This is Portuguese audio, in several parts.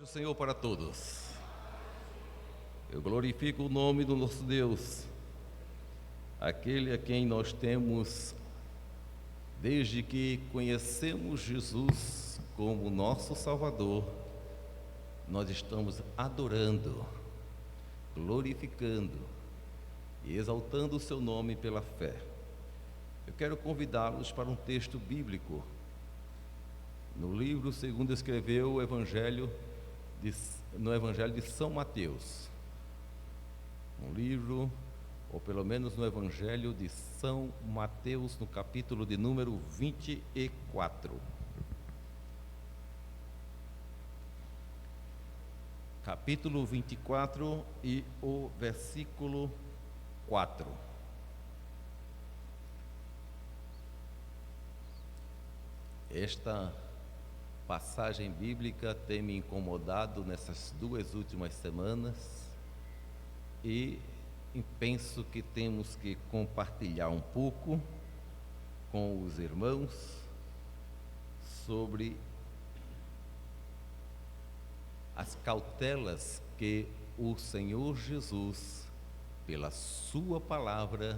do Senhor para todos. Eu glorifico o nome do nosso Deus, aquele a quem nós temos, desde que conhecemos Jesus como nosso Salvador, nós estamos adorando, glorificando e exaltando o seu nome pela fé. Eu quero convidá-los para um texto bíblico, no livro segundo escreveu no Evangelho de São Mateus, um livro, ou pelo menos no Evangelho de São Mateus, no capítulo de número 24. Capítulo 24 e o versículo 4. Esta passagem bíblica tem me incomodado nessas 2 últimas semanas e penso que temos que compartilhar um pouco com os irmãos sobre as cautelas que o Senhor Jesus, pela sua palavra,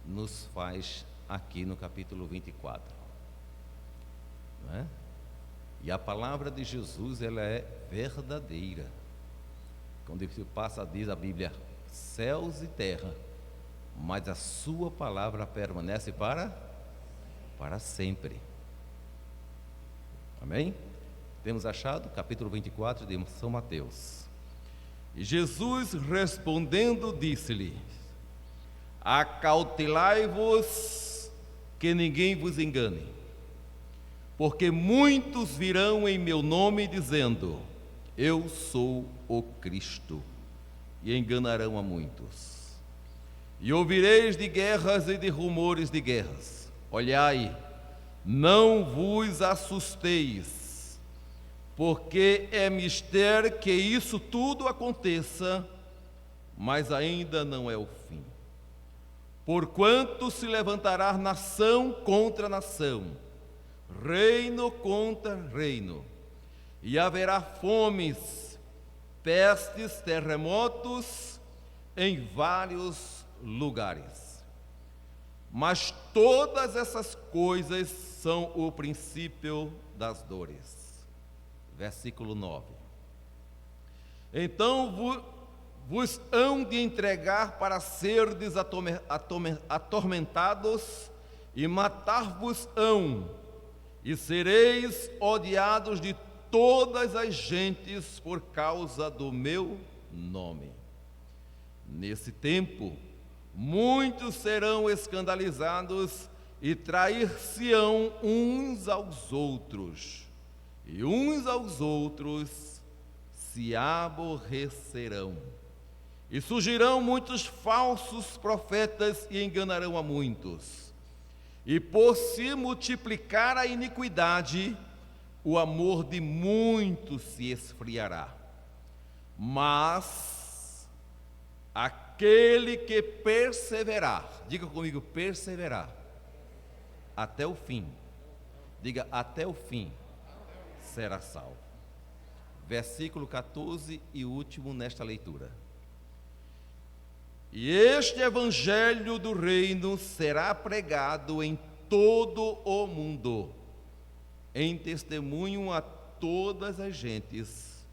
nos faz aqui no capítulo 24. Não é? E a palavra de Jesus, ela é verdadeira. Quando se passa, diz a Bíblia, céus e terra, mas a sua palavra permanece para sempre. Amém? Temos achado? Capítulo 24 de São Mateus. E Jesus respondendo disse-lhe: acautelai-vos que ninguém vos engane, porque muitos virão em meu nome dizendo, eu sou o Cristo, e enganarão a muitos. E ouvireis de guerras e de rumores de guerras. Olhai, não vos assusteis, porque é mister que isso tudo aconteça, mas ainda não é o fim. Porquanto se levantará nação contra nação, reino contra reino, e haverá fomes, pestes, terremotos em vários lugares. Mas todas essas coisas são o princípio das dores. Versículo 9. Então vos hão de entregar para serdes atormentados, e matar-vos-ão, e sereis odiados de todas as gentes por causa do meu nome. Nesse tempo, muitos serão escandalizados e trair-se-ão uns aos outros, e uns aos outros se aborrecerão. E surgirão muitos falsos profetas e enganarão a muitos. E por se multiplicar a iniquidade, o amor de muitos se esfriará. Mas aquele que perseverar, diga comigo, perseverar, até o fim, diga até o fim, será salvo. Versículo 14 e último nesta leitura. E este evangelho do reino será pregado em todo o mundo, em testemunho a todas as gentes,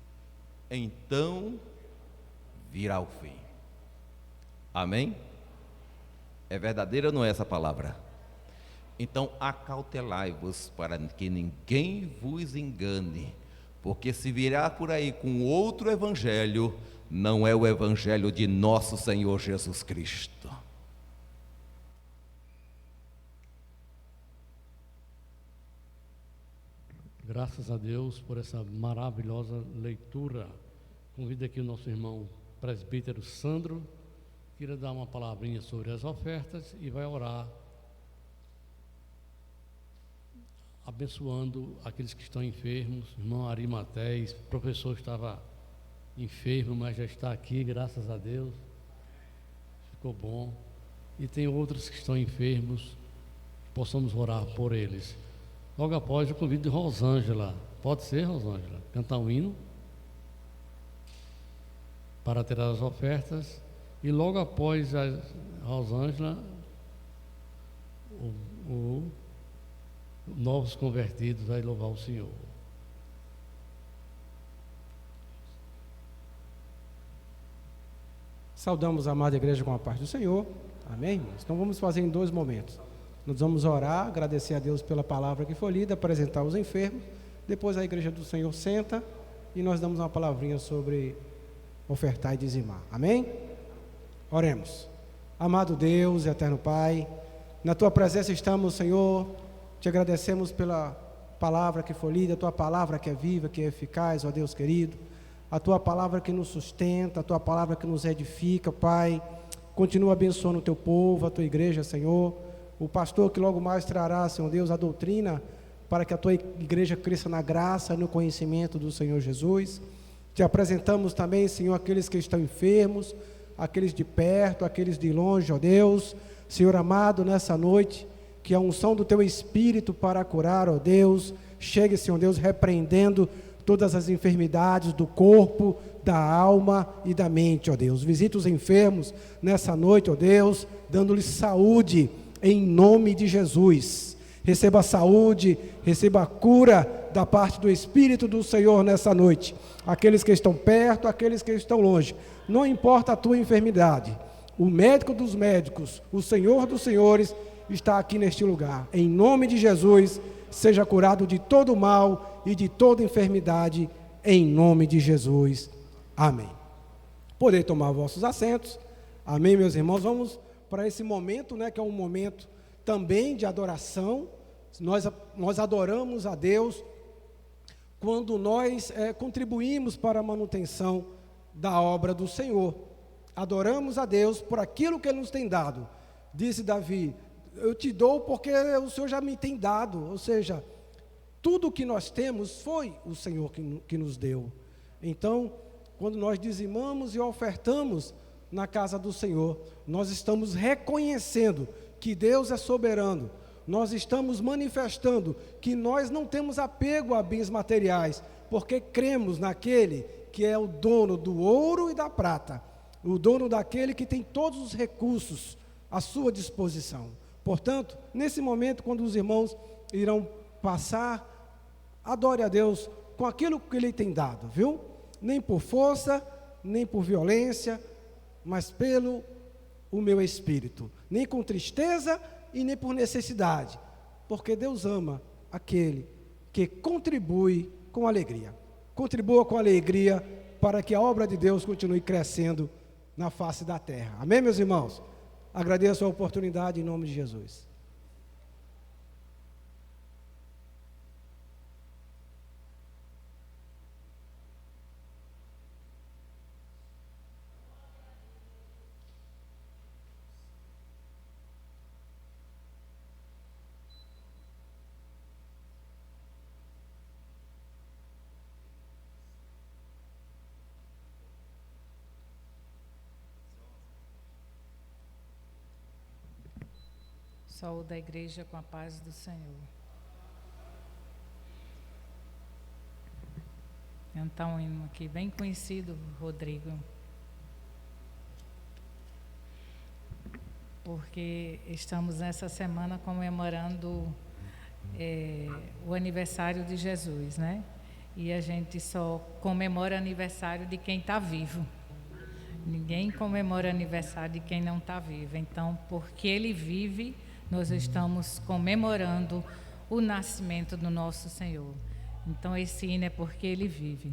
então virá o fim. Amém? É verdadeira ou não é essa palavra? Então acautelai-vos para que ninguém vos engane, porque se virá por aí com outro evangelho, não é o evangelho de nosso Senhor Jesus Cristo. Graças a Deus por essa maravilhosa leitura. Convido aqui o nosso irmão presbítero Sandro, que irá dar uma palavrinha sobre as ofertas e vai orar, abençoando aqueles que estão enfermos. Irmão Arimatés, o professor estava enfermo, mas já está aqui, graças a Deus, ficou bom. E tem outros que estão enfermos, possamos orar por eles. Logo após o convite de Rosângela. Pode ser, Rosângela? Cantar um hino? para ter as ofertas, e logo após a Rosângela, novos convertidos vai louvar o Senhor. Saudamos a amada igreja com a paz do Senhor. Amém, irmãos? Então vamos fazer em 2 momentos. Nós vamos orar, agradecer a Deus pela palavra que foi lida, apresentar os enfermos. Depois a igreja do Senhor senta e nós damos uma palavrinha sobre ofertar e dizimar. Amém? Oremos. Amado Deus e eterno Pai, na Tua presença estamos, Senhor. Te agradecemos pela palavra que foi lida, a Tua palavra que é viva, que é eficaz, ó Deus querido. A Tua palavra que nos sustenta, a Tua palavra que nos edifica, Pai. Continua abençoando o Teu povo, a Tua igreja, Senhor. O pastor que logo mais trará, Senhor Deus, a doutrina para que a Tua igreja cresça na graça e no conhecimento do Senhor Jesus. Te apresentamos também, Senhor, aqueles que estão enfermos, aqueles de perto, aqueles de longe, ó Deus. Senhor amado, nessa noite, que a unção do Teu Espírito para curar, ó Deus, chegue, Senhor Deus, repreendendo todas as enfermidades do corpo, da alma e da mente, ó Deus. Visita os enfermos nessa noite, ó Deus, dando-lhes saúde em nome de Jesus. Receba a saúde, receba a cura da parte do Espírito do Senhor nessa noite. Aqueles que estão perto, aqueles que estão longe. Não importa a tua enfermidade. O médico dos médicos, o Senhor dos senhores, está aqui neste lugar. Em nome de Jesus, seja curado de todo mal e de toda enfermidade, em nome de Jesus. Amém. Podem tomar vossos assentos. Amém, meus irmãos. Vamos para esse momento, que é um momento também de adoração. Nós adoramos a Deus quando nós contribuímos para a manutenção da obra do Senhor. Adoramos a Deus por aquilo que Ele nos tem dado. Disse Davi: eu te dou porque o Senhor já me tem dado. Ou seja, tudo o que nós temos foi o Senhor que nos deu. Então, quando nós dizimamos e ofertamos na casa do Senhor, nós estamos reconhecendo que Deus é soberano. Nós estamos manifestando que nós não temos apego a bens materiais, porque cremos naquele que é o dono do ouro e da prata, o dono daquele que tem todos os recursos à sua disposição. Portanto, nesse momento, quando os irmãos irão passar, adore a Deus com aquilo que Ele tem dado, viu? Nem por força, nem por violência, mas pelo o meu espírito, nem com tristeza e nem por necessidade, porque Deus ama aquele que contribui com alegria. Contribua com alegria para que a obra de Deus continue crescendo na face da terra. Amém, meus irmãos? Agradeço a oportunidade em nome de Jesus. Saúde da igreja com a paz do Senhor. Cantar um hino aqui bem conhecido, Rodrigo. Porque estamos nessa semana comemorando o aniversário de Jesus, né? E a gente só comemora aniversário de quem está vivo. Ninguém comemora aniversário de quem não está vivo. Então, porque Ele vive, nós estamos comemorando o nascimento do nosso Senhor. Então, esse hino é porque Ele vive.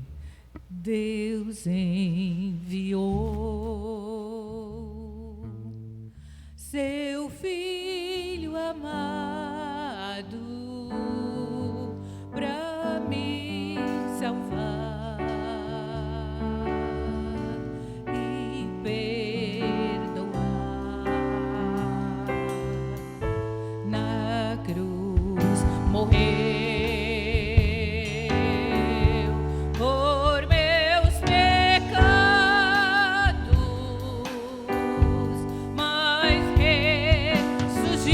Deus enviou seu Filho amado para me salvar e perdoar. Na cruz morreu por meus pecados, mas ressurgiu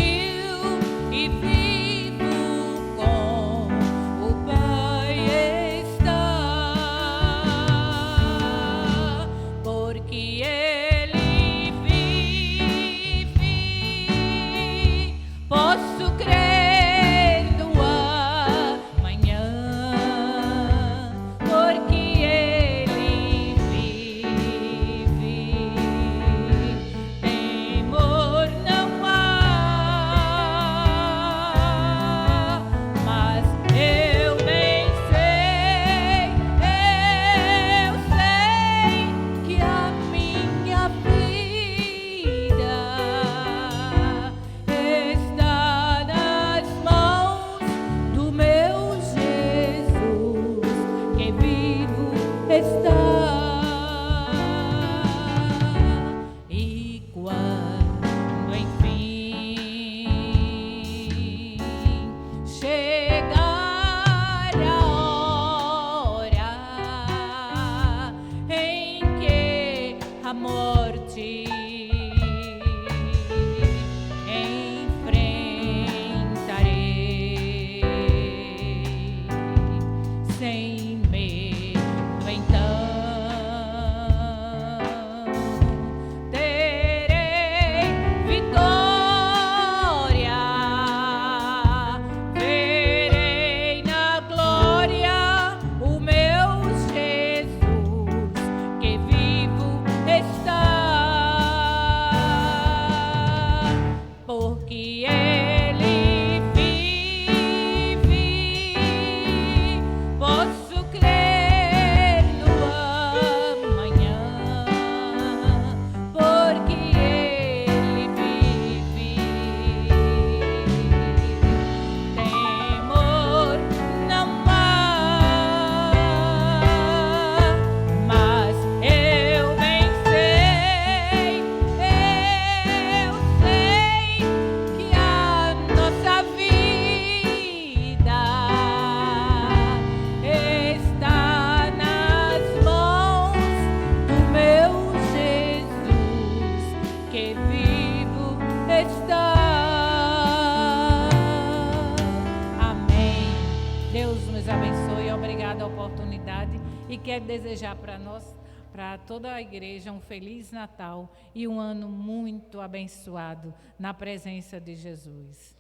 a morte. Quero desejar para nós, para toda a igreja, um Feliz Natal e um ano muito abençoado na presença de Jesus.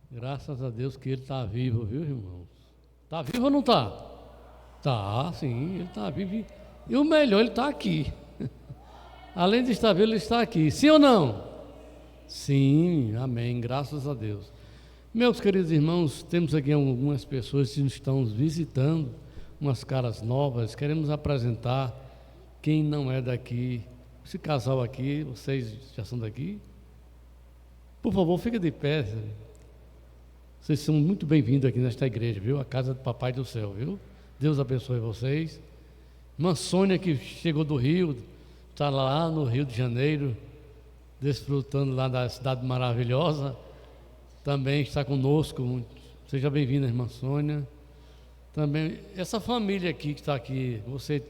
Graças a Deus que ele está vivo, viu, irmãos? Está vivo ou não está? Está, sim, ele está vivo. E o melhor, ele está aqui. Além de estar vivo, ele está aqui. Sim ou não? Sim, amém, graças a Deus. Meus queridos irmãos, temos aqui algumas pessoas que nos estão visitando, umas caras novas. Queremos apresentar quem não é daqui. Esse casal aqui, vocês já são daqui? Por favor, fica de pé. Vocês são muito bem-vindos aqui nesta igreja, viu? A casa do Papai do Céu, viu? Deus abençoe vocês. Irmã Sônia, que chegou do Rio, está lá no Rio de Janeiro, desfrutando lá da cidade maravilhosa, também está conosco. Seja bem-vinda, irmã Sônia. Também, essa família aqui que está aqui, você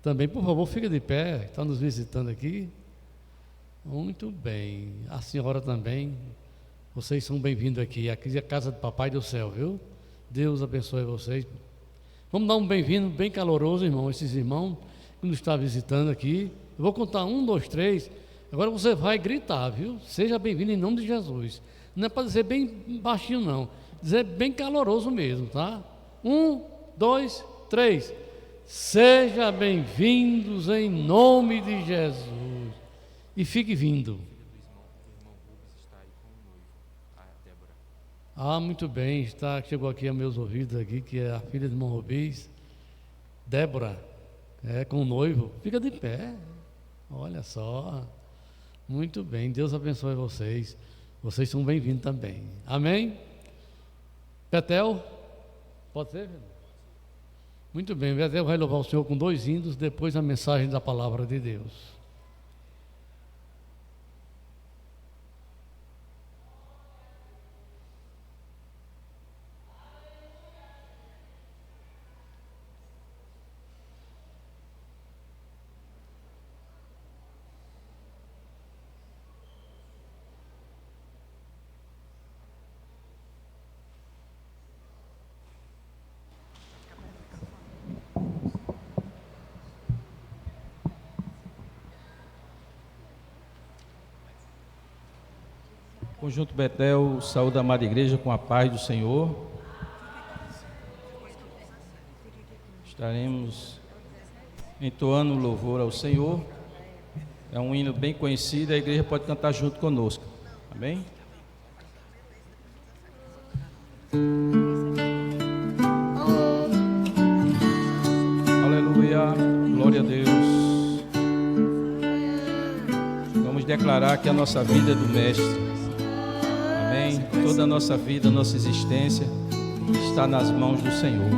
também, por favor, fica de pé, está nos visitando aqui. Muito bem. A senhora também, vocês são bem-vindos aqui. Aqui é a casa do Papai do Céu, viu? Deus abençoe vocês. Vamos dar um bem-vindo bem caloroso, irmão, esses irmãos que nos estão visitando aqui. Eu vou contar 1, 2, 3. Agora você vai gritar, viu? Seja bem-vindo em nome de Jesus. Não é para dizer bem baixinho, não. Dizer bem caloroso mesmo, tá? 1, 2, 3. Seja bem-vindos em nome de Jesus. E fique vindo. Ah, muito bem. Chegou aqui aos meus ouvidos aqui, que é a filha do irmão Rubens, Débora, com o noivo. Fica de pé. Olha só. Muito bem, Deus abençoe vocês. Vocês são bem-vindos também. Amém? Betel? Pode ser? Muito bem, Betel vai louvar o Senhor com 2 hinos, depois a mensagem da palavra de Deus. Conjunto Betel, saúde a amada igreja com a paz do Senhor. Estaremos entoando louvor ao Senhor. É um hino bem conhecido, a igreja pode cantar junto conosco. Amém? Aleluia, glória a Deus. Vamos declarar que a nossa vida é do Mestre. Amém? Toda a nossa vida, nossa existência está nas mãos do Senhor.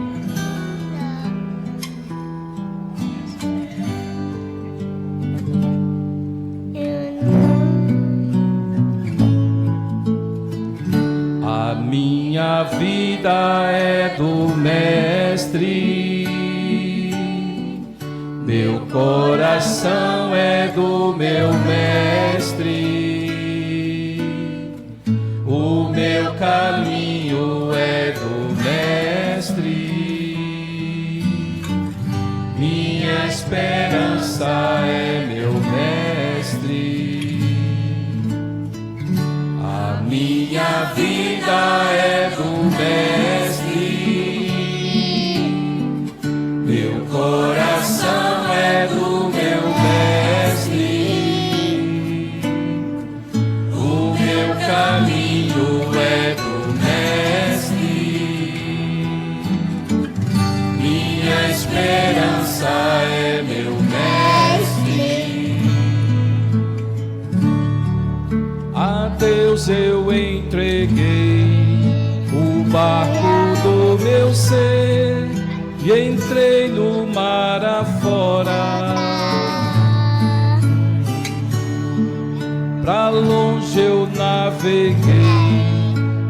minha vida é do Mestre, meu coração é do meu Mestre, o meu caminho é do Mestre, minha esperança é meu Mestre, a minha vida é do Mestre, meu coração é do meu Mestre, o meu caminho é do Mestre, minha esperança é meu Mestre. A Deus eu entreguei o barco do meu ser e entrei no mar afora. Pra longe eu naveguei,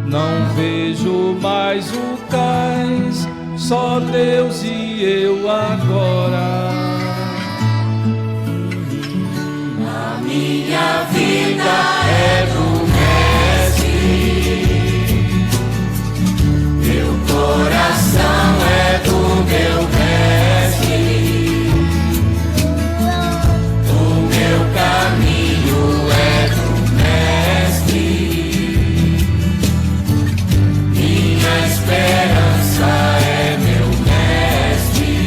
não vejo mais o cais, só Deus e eu agora. A minha vida é do Mestre, meu coração é do meu Mestre, o meu caminho é do Mestre, minha esperança é meu Mestre.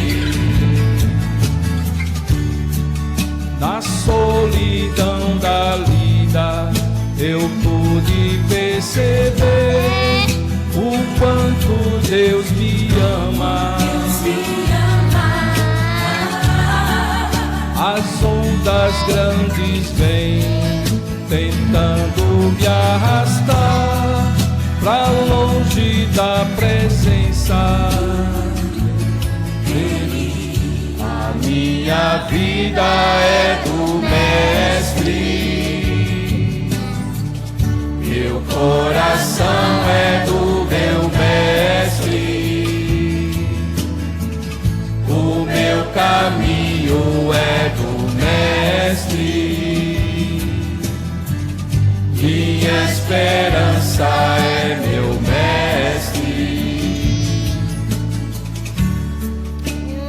Na solidão da lida eu pude perceber o quanto Deus me ama. As ondas grandes vêm tentando me arrastar pra longe da presença dele. A minha vida é do Mestre, meu coração é do meu Mestre, o meu caminho é do Mestre, minha esperança é meu Mestre.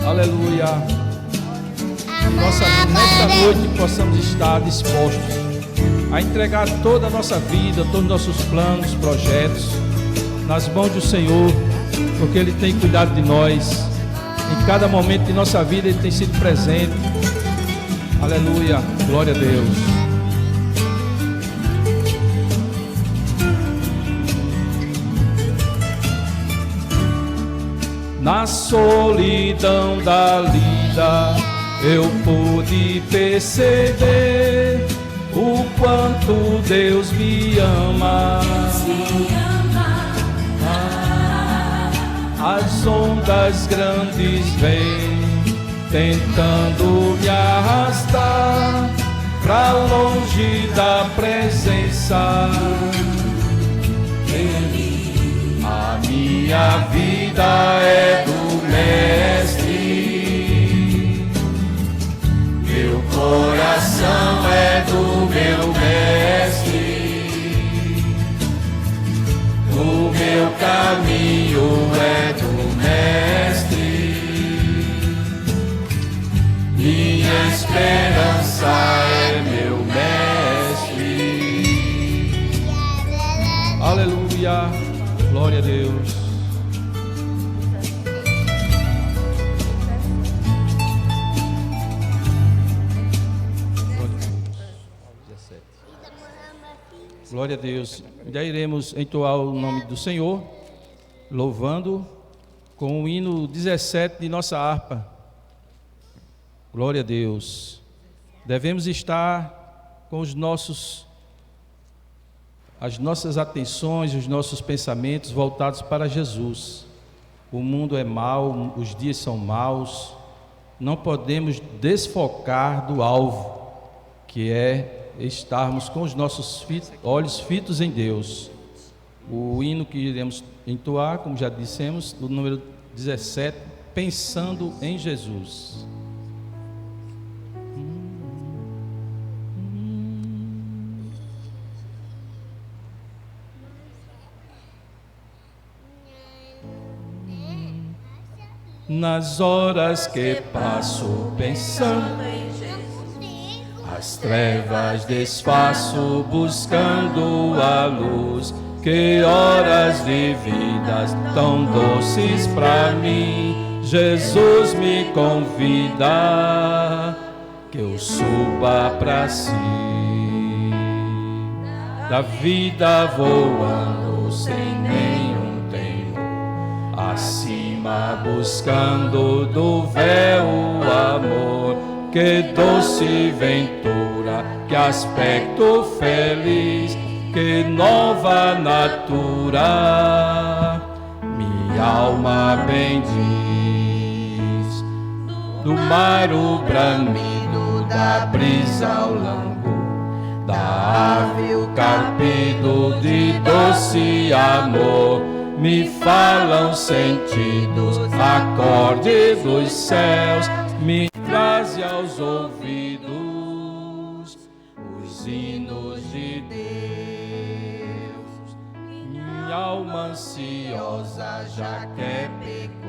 Aleluia. Nesta noite possamos estar dispostos a entregar toda a nossa vida, todos os nossos planos, projetos nas mãos do Senhor, porque Ele tem cuidado de nós. Em cada momento de nossa vida Ele tem sido presente. Aleluia, glória a Deus. Na solidão da lida eu pude perceber o quanto Deus me ama. As ondas grandes vêm tentando me arrastar pra longe da presença dele. A minha vida é do Mestre, meu coração é do meu Mestre, o meu caminho é do Mestre, minha esperança é meu Mestre. Aleluia, glória a Deus. Glória a Deus. Já iremos entoar o nome do Senhor, louvando com o hino 17 de nossa harpa. Glória a Deus. Devemos estar com as nossas atenções, os nossos pensamentos voltados para Jesus. O mundo é mau, os dias são maus. Não podemos desfocar do alvo, que é estarmos com os nossos olhos fitos em Deus. o hino que iremos entoar, como já dissemos, o número 17, Pensando em Jesus. Nas horas que passo pensando em Jesus, as trevas desfaço buscando a luz. Que horas vividas tão doces pra mim, Jesus me convida que eu suba pra si. Da vida voando sem nenhum temor, acima buscando do véu o amor. Que doce ventura, que aspecto feliz, que nova natura, minha alma bendiz. Do mar o bramido, da brisa ao lango, da ave o carpido de doce amor, me falam sentidos, acorde dos céus, me traze aos ouvidos os hinos de Deus. Minha alma ansiosa já quer percorrer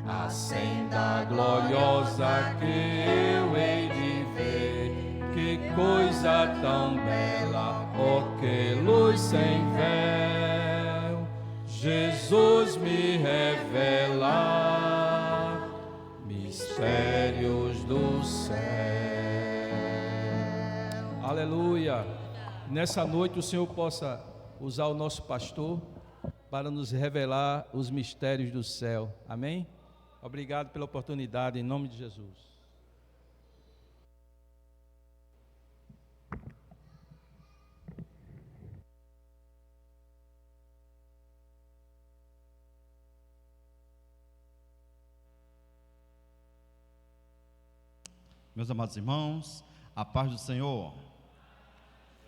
a senda gloriosa que eu hei de ver. Que coisa tão bela, oh que luz sem véu, Jesus me revela mistérios do céu. Aleluia. Nessa noite o Senhor possa usar o nosso pastor para nos revelar os mistérios do céu. Amém? Obrigado pela oportunidade, em nome de Jesus. Meus amados irmãos, a paz do Senhor.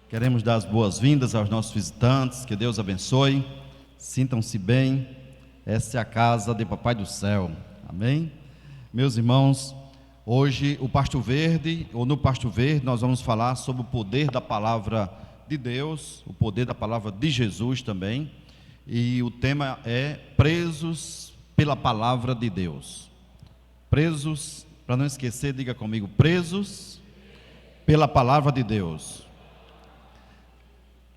Queremos dar as boas-vindas aos nossos visitantes, que Deus abençoe, sintam-se bem, essa é a casa de Papai do Céu, amém? Meus irmãos, hoje o Pasto Verde, ou no Pasto Verde, nós vamos falar sobre o poder da palavra de Deus, o poder da palavra de Jesus também, e o tema é presos pela palavra de Deus. Presos, para não esquecer, diga comigo, presos pela palavra de Deus.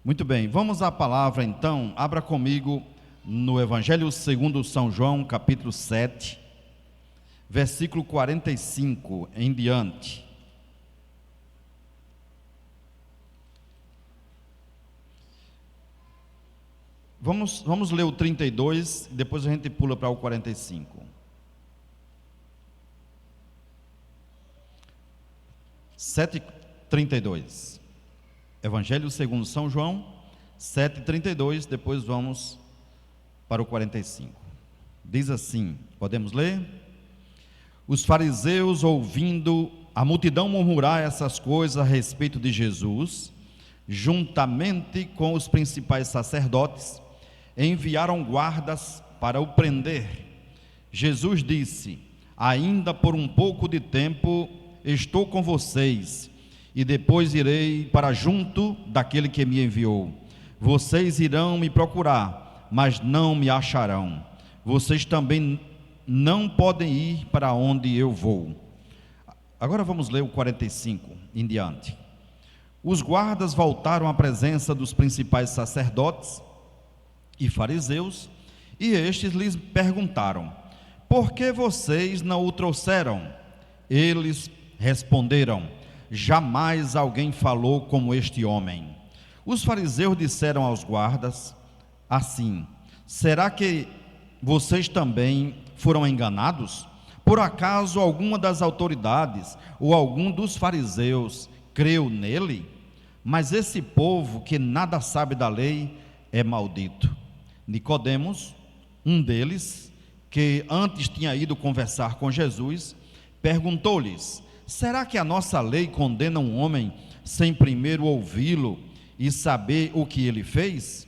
Muito bem, vamos à palavra então. Abra comigo no Evangelho segundo São João, capítulo 7, versículo 45 em diante. Vamos ler o 32, depois a gente pula para o 45. 7:32. Evangelho segundo São João, 7:32, depois vamos para o 45. Diz assim, podemos ler? Os fariseus, ouvindo a multidão murmurar essas coisas a respeito de Jesus, juntamente com os principais sacerdotes, enviaram guardas para o prender. Jesus disse: ainda por um pouco de tempo estou com vocês, e depois irei para junto daquele que me enviou. Vocês irão me procurar, mas não me acharão. Vocês também não podem ir para onde eu vou. Agora vamos ler o 45 em diante. Os guardas voltaram à presença dos principais sacerdotes e fariseus, e estes lhes perguntaram: por que vocês não o trouxeram? Eles responderam: jamais alguém falou como este homem. Os fariseus disseram aos guardas assim: será que vocês também foram enganados? Por acaso alguma das autoridades ou algum dos fariseus creu nele? Mas esse povo que nada sabe da lei é maldito. Nicodemos, um deles, que antes tinha ido conversar com Jesus, perguntou-lhes: será que a nossa lei condena um homem sem primeiro ouvi-lo e saber o que ele fez?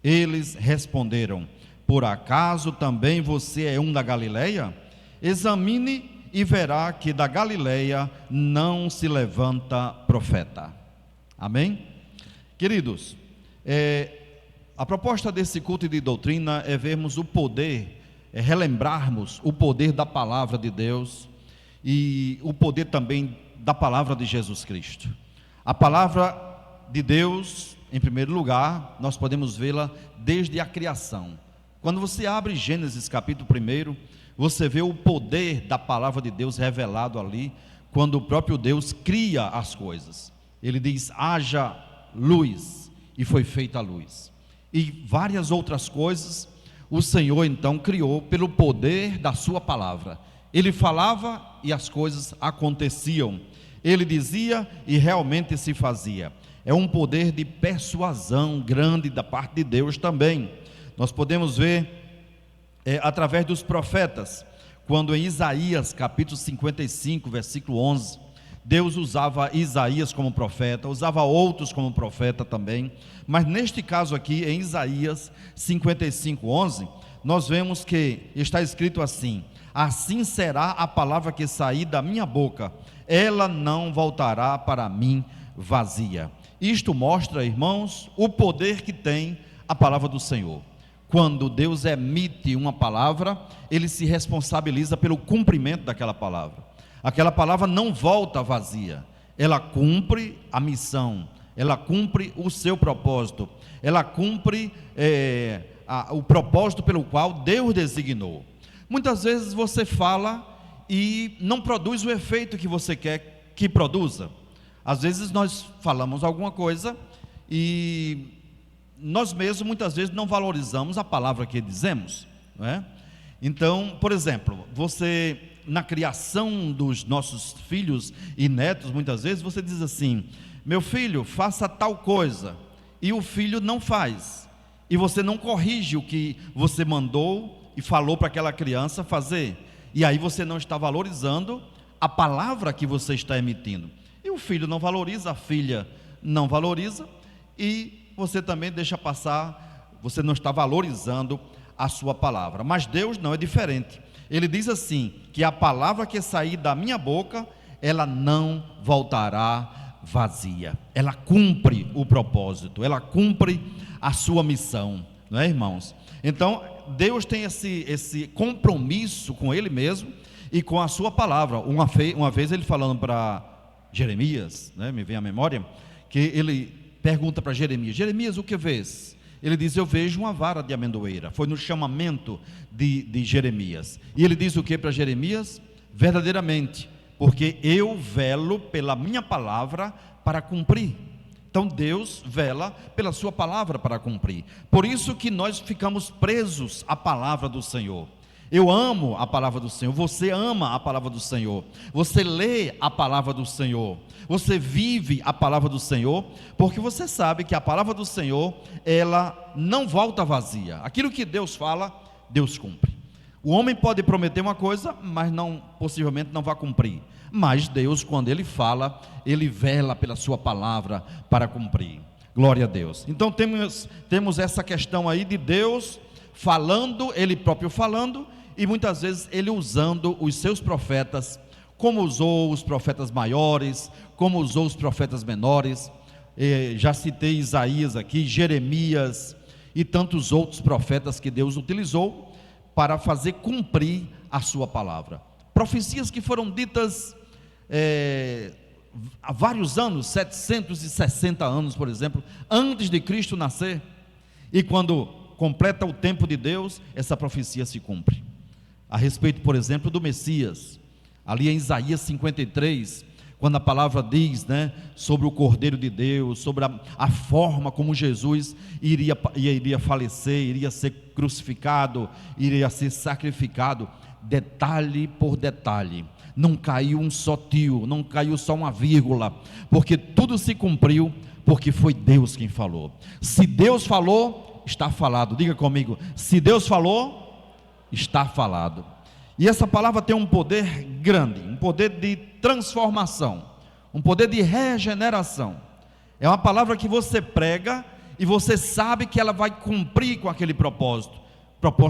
Eles responderam: por acaso também você é um da Galileia? Examine e verá que da Galileia não se levanta profeta. Amém? Queridos, a proposta desse culto de doutrina é vermos o poder, relembrarmos o poder da palavra de Deus e o poder também da palavra de Jesus Cristo. A palavra de Deus, em primeiro lugar, nós podemos vê-la desde a criação. Quando você abre Gênesis capítulo 1, você vê o poder da palavra de Deus revelado ali, quando o próprio Deus cria as coisas. Ele diz: haja luz, e foi feita a luz. E várias outras coisas o Senhor então criou pelo poder da sua palavra. Ele falava e as coisas aconteciam. Ele dizia e realmente se fazia. É um poder de persuasão grande da parte de Deus também. Nós podemos ver através dos profetas, quando em Isaías capítulo 55, versículo 11, Deus usava Isaías como profeta, usava outros como profeta também, mas neste caso aqui, em Isaías 55, 11, nós vemos que está escrito assim: assim será a palavra que sair da minha boca, ela não voltará para mim vazia. Isto mostra, irmãos, o poder que tem a palavra do Senhor. Quando Deus emite uma palavra, Ele se responsabiliza pelo cumprimento daquela palavra. Aquela palavra não volta vazia, ela cumpre a missão, ela cumpre o seu propósito, ela cumpre o propósito pelo qual Deus designou. Muitas vezes você fala e não produz o efeito que você quer que produza. Às vezes nós falamos alguma coisa e nós mesmos muitas vezes não valorizamos a palavra que dizemos, não é? Então, por exemplo, você na criação dos nossos filhos e netos, muitas vezes você diz assim: meu filho, faça tal coisa, e o filho não faz, e você não corrige o que você mandou e falou para aquela criança fazer, e aí você não está valorizando a palavra que você está emitindo, e o filho não valoriza, a filha não valoriza, e você também deixa passar, você não está valorizando a sua palavra. Mas Deus não é diferente. Ele diz assim, que a palavra que sair da minha boca, ela não voltará vazia, ela cumpre o propósito, ela cumpre a sua missão, não é, irmãos? Então Deus tem esse compromisso com Ele mesmo e com a sua palavra. Uma vez Ele falando para Jeremias, né, me vem à memória, que Ele pergunta para Jeremias: Jeremias, o que vês? Ele diz: eu vejo uma vara de amendoeira. Foi no chamamento de Jeremias. E ele diz o que para Jeremias? Verdadeiramente, porque eu velo pela minha palavra para cumprir. Então Deus vela pela sua palavra para cumprir. Por isso que nós ficamos presos à palavra do Senhor. Eu amo a palavra do Senhor, você ama a palavra do Senhor, você lê a palavra do Senhor, você vive a palavra do Senhor, porque você sabe que a palavra do Senhor, ela não volta vazia. Aquilo que Deus fala, Deus cumpre. O homem pode prometer uma coisa, mas possivelmente não vai cumprir. Mas Deus, quando Ele fala, Ele vela pela sua palavra para cumprir. Glória a Deus. Então temos essa questão aí de Deus falando, Ele próprio falando, e muitas vezes Ele usando os seus profetas, como usou os profetas maiores, como usou os profetas menores. Já citei Isaías aqui, Jeremias e tantos outros profetas que Deus utilizou para fazer cumprir a sua palavra. Profecias que foram ditas há vários anos, 760 anos, por exemplo, antes de Cristo nascer, e quando completa o tempo de Deus, essa profecia se cumpre. A respeito, por exemplo, do Messias, ali em Isaías 53, quando a palavra diz, né, sobre o Cordeiro de Deus, sobre a forma como Jesus iria falecer, iria ser crucificado, iria ser sacrificado, detalhe por detalhe, não caiu um só tio, não caiu só uma vírgula, porque tudo se cumpriu, porque foi Deus quem falou. Se Deus falou, está falado. Diga comigo: se Deus falou, está falado. E essa palavra tem um poder grande, um poder de transformação, um poder de regeneração. É uma palavra que você prega e você sabe que ela vai cumprir com aquele propósito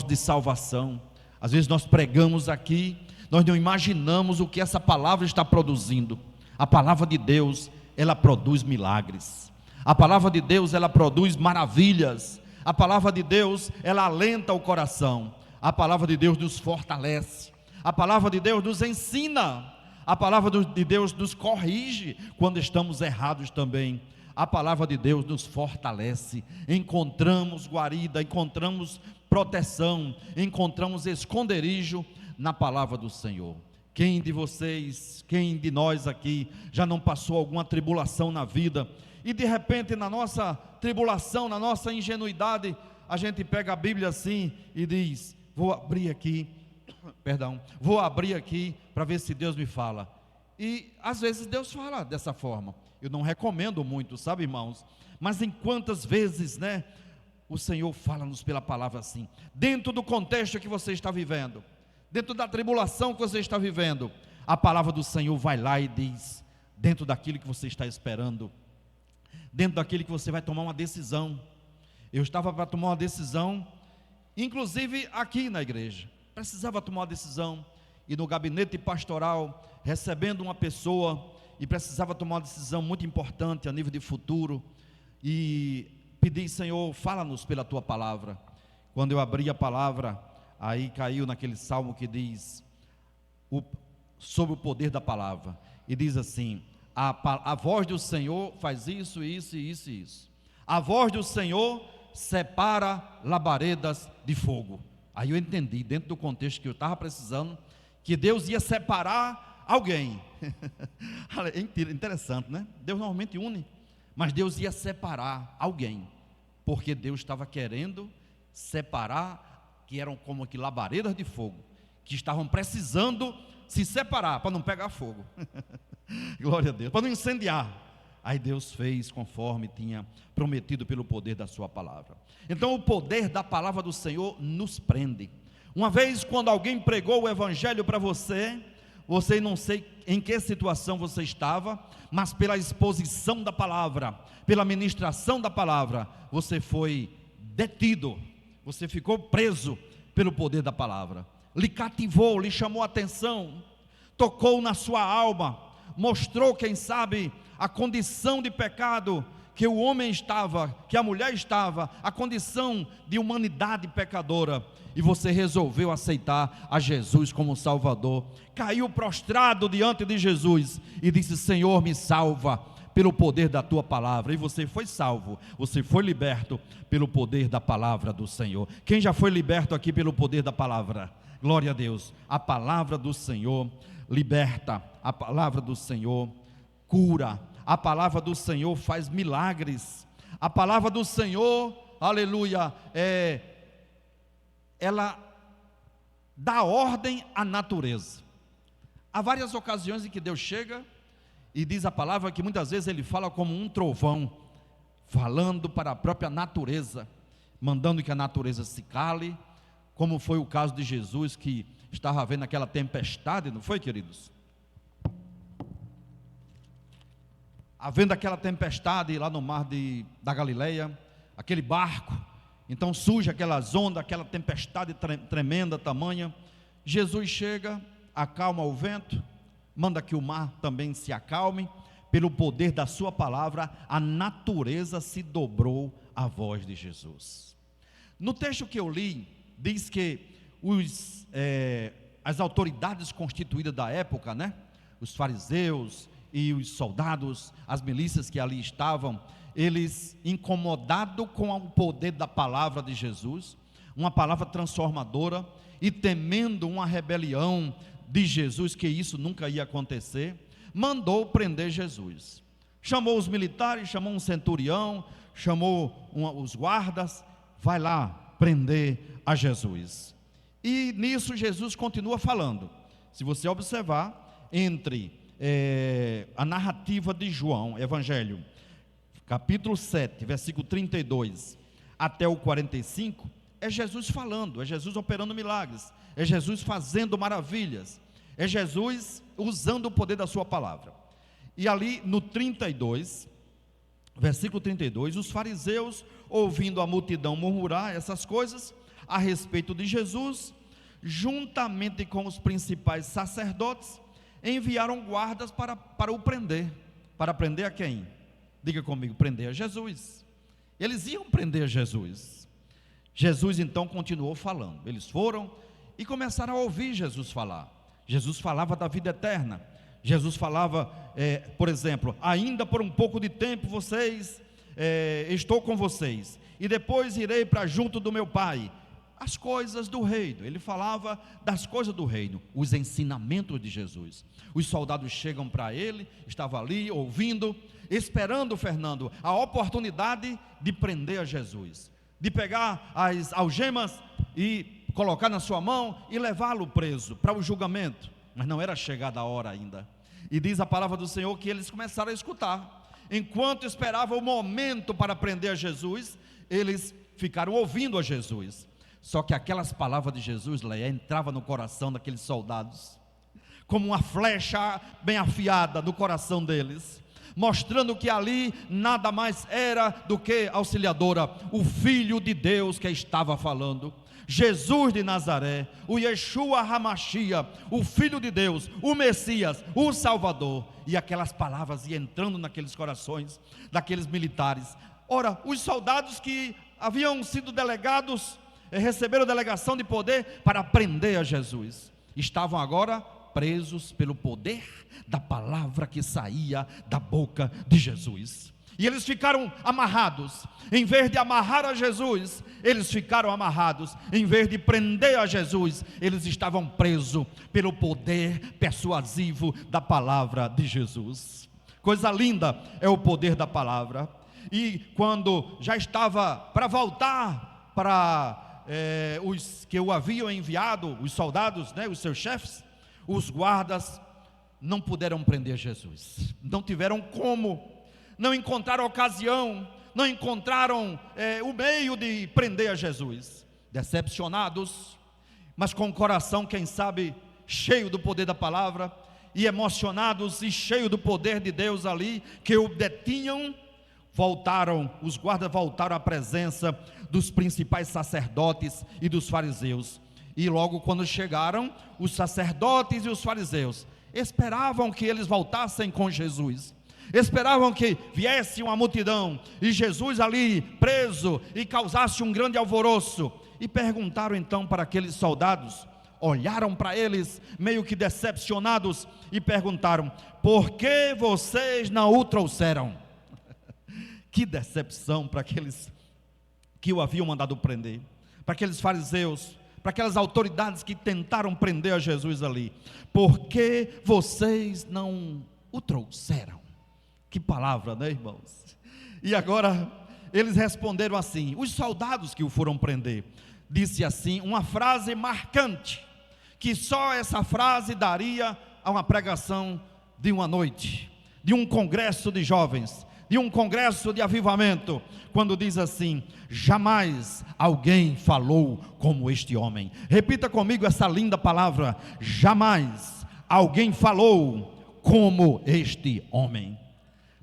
de salvação. Às vezes nós pregamos aqui, nós não imaginamos o que essa palavra está produzindo. A palavra de Deus, ela produz milagres. A palavra de Deus, ela produz maravilhas. A palavra de Deus, ela alenta o coração. A palavra de Deus nos fortalece. A palavra de Deus nos ensina. A palavra de Deus nos corrige quando estamos errados também. A palavra de Deus nos fortalece. Encontramos guarida, encontramos proteção, encontramos esconderijo na palavra do Senhor. Quem de vocês, quem de nós aqui já não passou alguma tribulação na vida e de repente na nossa tribulação, na nossa ingenuidade, a gente pega a Bíblia assim e diz: vou abrir aqui para ver se Deus me fala. E às vezes Deus fala dessa forma. Eu não recomendo muito, sabe, irmãos? Mas em quantas vezes, né, o Senhor fala-nos pela palavra assim, dentro do contexto que você está vivendo, dentro da tribulação que você está vivendo, a palavra do Senhor vai lá e diz, dentro daquilo que você está esperando, dentro daquilo que você vai tomar uma decisão. Eu estava para tomar uma decisão, inclusive aqui na igreja, precisava tomar uma decisão, e no gabinete pastoral, recebendo uma pessoa, e precisava tomar uma decisão muito importante a nível de futuro, e pedi: Senhor, fala-nos pela tua palavra. Quando eu abri a palavra, aí caiu naquele salmo que diz sobre o poder da palavra, e diz assim: a voz do Senhor faz isso, isso, isso e isso. A voz do Senhor separa labaredas de fogo. Aí eu entendi, dentro do contexto que eu estava precisando, que Deus ia separar alguém. É interessante, né? Deus normalmente une, mas Deus ia separar alguém, porque Deus estava querendo separar, que eram como que labaredas de fogo, que estavam precisando se separar, para não pegar fogo. Glória a Deus, para não incendiar. Aí Deus fez conforme tinha prometido pelo poder da sua palavra. Então o poder da palavra do Senhor nos prende. Uma vez quando alguém pregou o evangelho para você não sei em que situação você estava, mas pela exposição da palavra, pela ministração da palavra, você foi detido, você ficou preso pelo poder da palavra, lhe cativou, lhe chamou a atenção, tocou na sua alma, mostrou, quem sabe, a condição de pecado que o homem estava, que a mulher estava, a condição de humanidade pecadora, e você resolveu aceitar a Jesus como Salvador, caiu prostrado diante de Jesus e disse: Senhor, me salva pelo poder da tua palavra. E você foi salvo, você foi liberto pelo poder da palavra do Senhor. Quem já foi liberto aqui pelo poder da palavra? Glória a Deus. A palavra do Senhor liberta, a palavra do Senhor cura, a palavra do Senhor faz milagres, a palavra do Senhor, aleluia, ela dá ordem à natureza. Há várias ocasiões em que Deus chega e diz a palavra que muitas vezes Ele fala como um trovão, falando para a própria natureza, mandando que a natureza se cale, como foi o caso de Jesus, que estava havendo aquela tempestade, não foi, queridos? Havendo aquela tempestade lá no mar da Galileia, aquele barco, então surge aquelas ondas, aquela tempestade tremenda, tamanha. Jesus chega, acalma o vento, manda que o mar também se acalme. Pelo poder da sua palavra, a natureza se dobrou à voz de Jesus. No texto que eu li, diz que as autoridades constituídas da época, né, os fariseus e os soldados, as milícias que ali estavam, eles, incomodados com o poder da palavra de Jesus, uma palavra transformadora, e temendo uma rebelião de Jesus, que isso nunca ia acontecer, mandou prender Jesus. Chamou os militares, chamou um centurião, chamou os guardas, vai lá prender a Jesus. E nisso Jesus continua falando. Se você observar, entre a narrativa de João, Evangelho, capítulo 7, versículo 32 até o 45, é Jesus falando, é Jesus operando milagres, é Jesus fazendo maravilhas, é Jesus usando o poder da sua palavra. E ali no 32, Versículo 32, os fariseus, ouvindo a multidão murmurar essas coisas a respeito de Jesus, juntamente com os principais sacerdotes, enviaram guardas para o prender. Para prender a quem? Diga comigo, prender a Jesus. Eles iam prender Jesus. Jesus então continuou falando. Eles foram e começaram a ouvir Jesus falar. Jesus falava da vida eterna. Jesus falava, por exemplo, ainda por um pouco de tempo estou com vocês, e depois irei para junto do meu Pai. As coisas do reino. Ele falava das coisas do reino, os ensinamentos de Jesus. Os soldados chegam para ele, estava ali ouvindo, esperando, Fernando, a oportunidade de prender a Jesus, de pegar as algemas e colocar na sua mão e levá-lo preso para o julgamento. Mas não era chegada a hora ainda. E diz a palavra do Senhor que eles começaram a escutar. Enquanto esperavam o momento para prender a Jesus, eles ficaram ouvindo a Jesus. Só que aquelas palavras de Jesus, Leia, entrava no coração daqueles soldados, como uma flecha bem afiada no coração deles, mostrando que ali nada mais era do que auxiliadora, o Filho de Deus que estava falando. Jesus de Nazaré, o Yeshua HaMashiach, o Filho de Deus, o Messias, o Salvador. E aquelas palavras iam entrando naqueles corações daqueles militares. Ora, os soldados que haviam sido delegados, receberam delegação de poder para prender a Jesus, estavam agora presos pelo poder da palavra que saía da boca de Jesus. E eles ficaram amarrados. Em vez de amarrar a Jesus, eles ficaram amarrados. Em vez de prender a Jesus, eles estavam presos pelo poder persuasivo da palavra de Jesus. Coisa linda é o poder da palavra. E quando já estava para voltar para os que o haviam enviado, os soldados, os seus chefes, os guardas não puderam prender Jesus. Não tiveram como. Não encontraram ocasião, não encontraram o meio de prender a Jesus. Decepcionados, mas com o coração, quem sabe, cheio do poder da palavra, e emocionados e cheio do poder de Deus ali, que o detinham, os guardas voltaram à presença dos principais sacerdotes e dos fariseus. E logo quando chegaram, os sacerdotes e os fariseus esperavam que eles voltassem com Jesus. Esperavam que viesse uma multidão e Jesus ali preso e causasse um grande alvoroço. E perguntaram então para aqueles soldados, olharam para eles meio que decepcionados e perguntaram: por que vocês não o trouxeram? Que decepção para aqueles que o haviam mandado prender, para aqueles fariseus, para aquelas autoridades que tentaram prender a Jesus ali. Por que vocês não o trouxeram? Que palavra, né, irmãos? E agora eles responderam assim, os soldados que o foram prender, disse assim, uma frase marcante, que só essa frase daria a uma pregação de uma noite, de um congresso de jovens, de um congresso de avivamento, quando diz assim: jamais alguém falou como este homem. Repita comigo essa linda palavra: jamais alguém falou como este homem.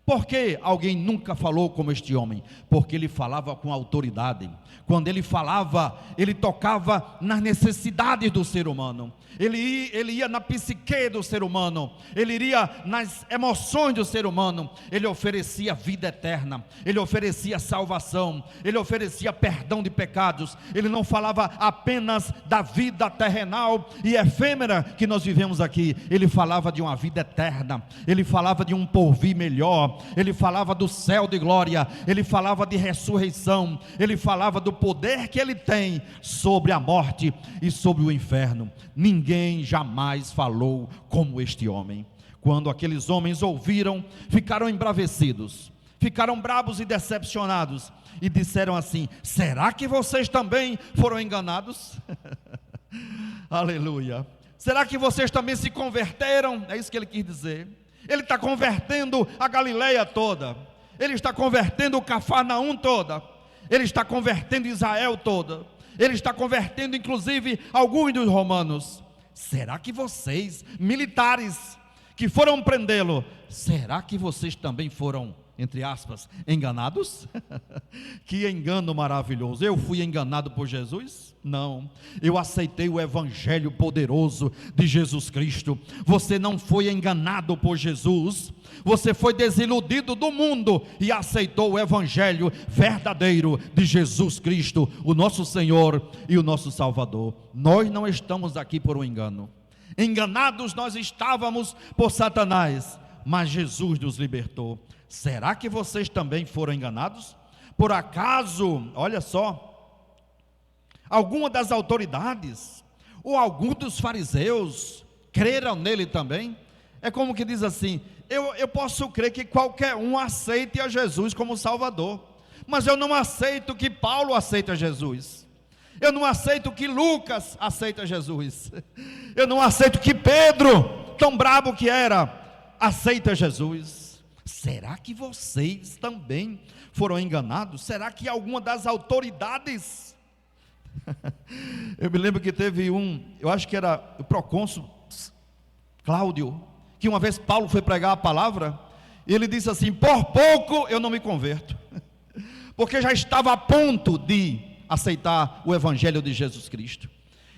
Por que alguém nunca falou como este homem? Porque ele falava com autoridade. Quando ele falava, ele tocava nas necessidades do ser humano. Ele ia na psique do ser humano. Ele iria nas emoções do ser humano. Ele oferecia vida eterna. Ele oferecia salvação. Ele oferecia perdão de pecados. Ele não falava apenas da vida terrenal e efêmera que nós vivemos aqui. Ele falava de uma vida eterna. Ele falava de um porvir melhor. Ele falava do céu de glória. Ele falava de ressurreição. Ele falava do poder que ele tem sobre a morte e sobre o inferno. Ninguém jamais falou como este homem. Quando aqueles homens ouviram, ficaram embravecidos, ficaram bravos e decepcionados, e disseram assim: será que vocês também foram enganados? Aleluia. Será que vocês também se converteram? É isso que ele quis dizer. Ele está convertendo a Galileia toda, ele está convertendo o Cafarnaum toda, ele está convertendo Israel toda, ele está convertendo inclusive alguns dos romanos. Será que vocês, militares, que foram prendê-lo, será que vocês também foram entre aspas, enganados? Que engano maravilhoso! Eu fui enganado por Jesus? Não, eu aceitei o evangelho poderoso de Jesus Cristo. Você não foi enganado por Jesus, você foi desiludido do mundo e aceitou o evangelho verdadeiro de Jesus Cristo, o nosso Senhor e o nosso Salvador. Nós não estamos aqui por um engano. Enganados nós estávamos por Satanás, mas Jesus nos libertou. Será que vocês também foram enganados? Por acaso, olha só, alguma das autoridades ou algum dos fariseus creram nele também? É como que diz assim: eu posso crer que qualquer um aceite a Jesus como Salvador, mas eu não aceito que Paulo aceite a Jesus, eu não aceito que Lucas aceita Jesus, eu não aceito que Pedro, tão brabo que era, aceita Jesus. Será que vocês também foram enganados? Será que alguma das autoridades? Eu me lembro que teve eu acho que era o procônsul Cláudio, que uma vez Paulo foi pregar a palavra, e ele disse assim: por pouco eu não me converto, porque já estava a ponto de aceitar o evangelho de Jesus Cristo.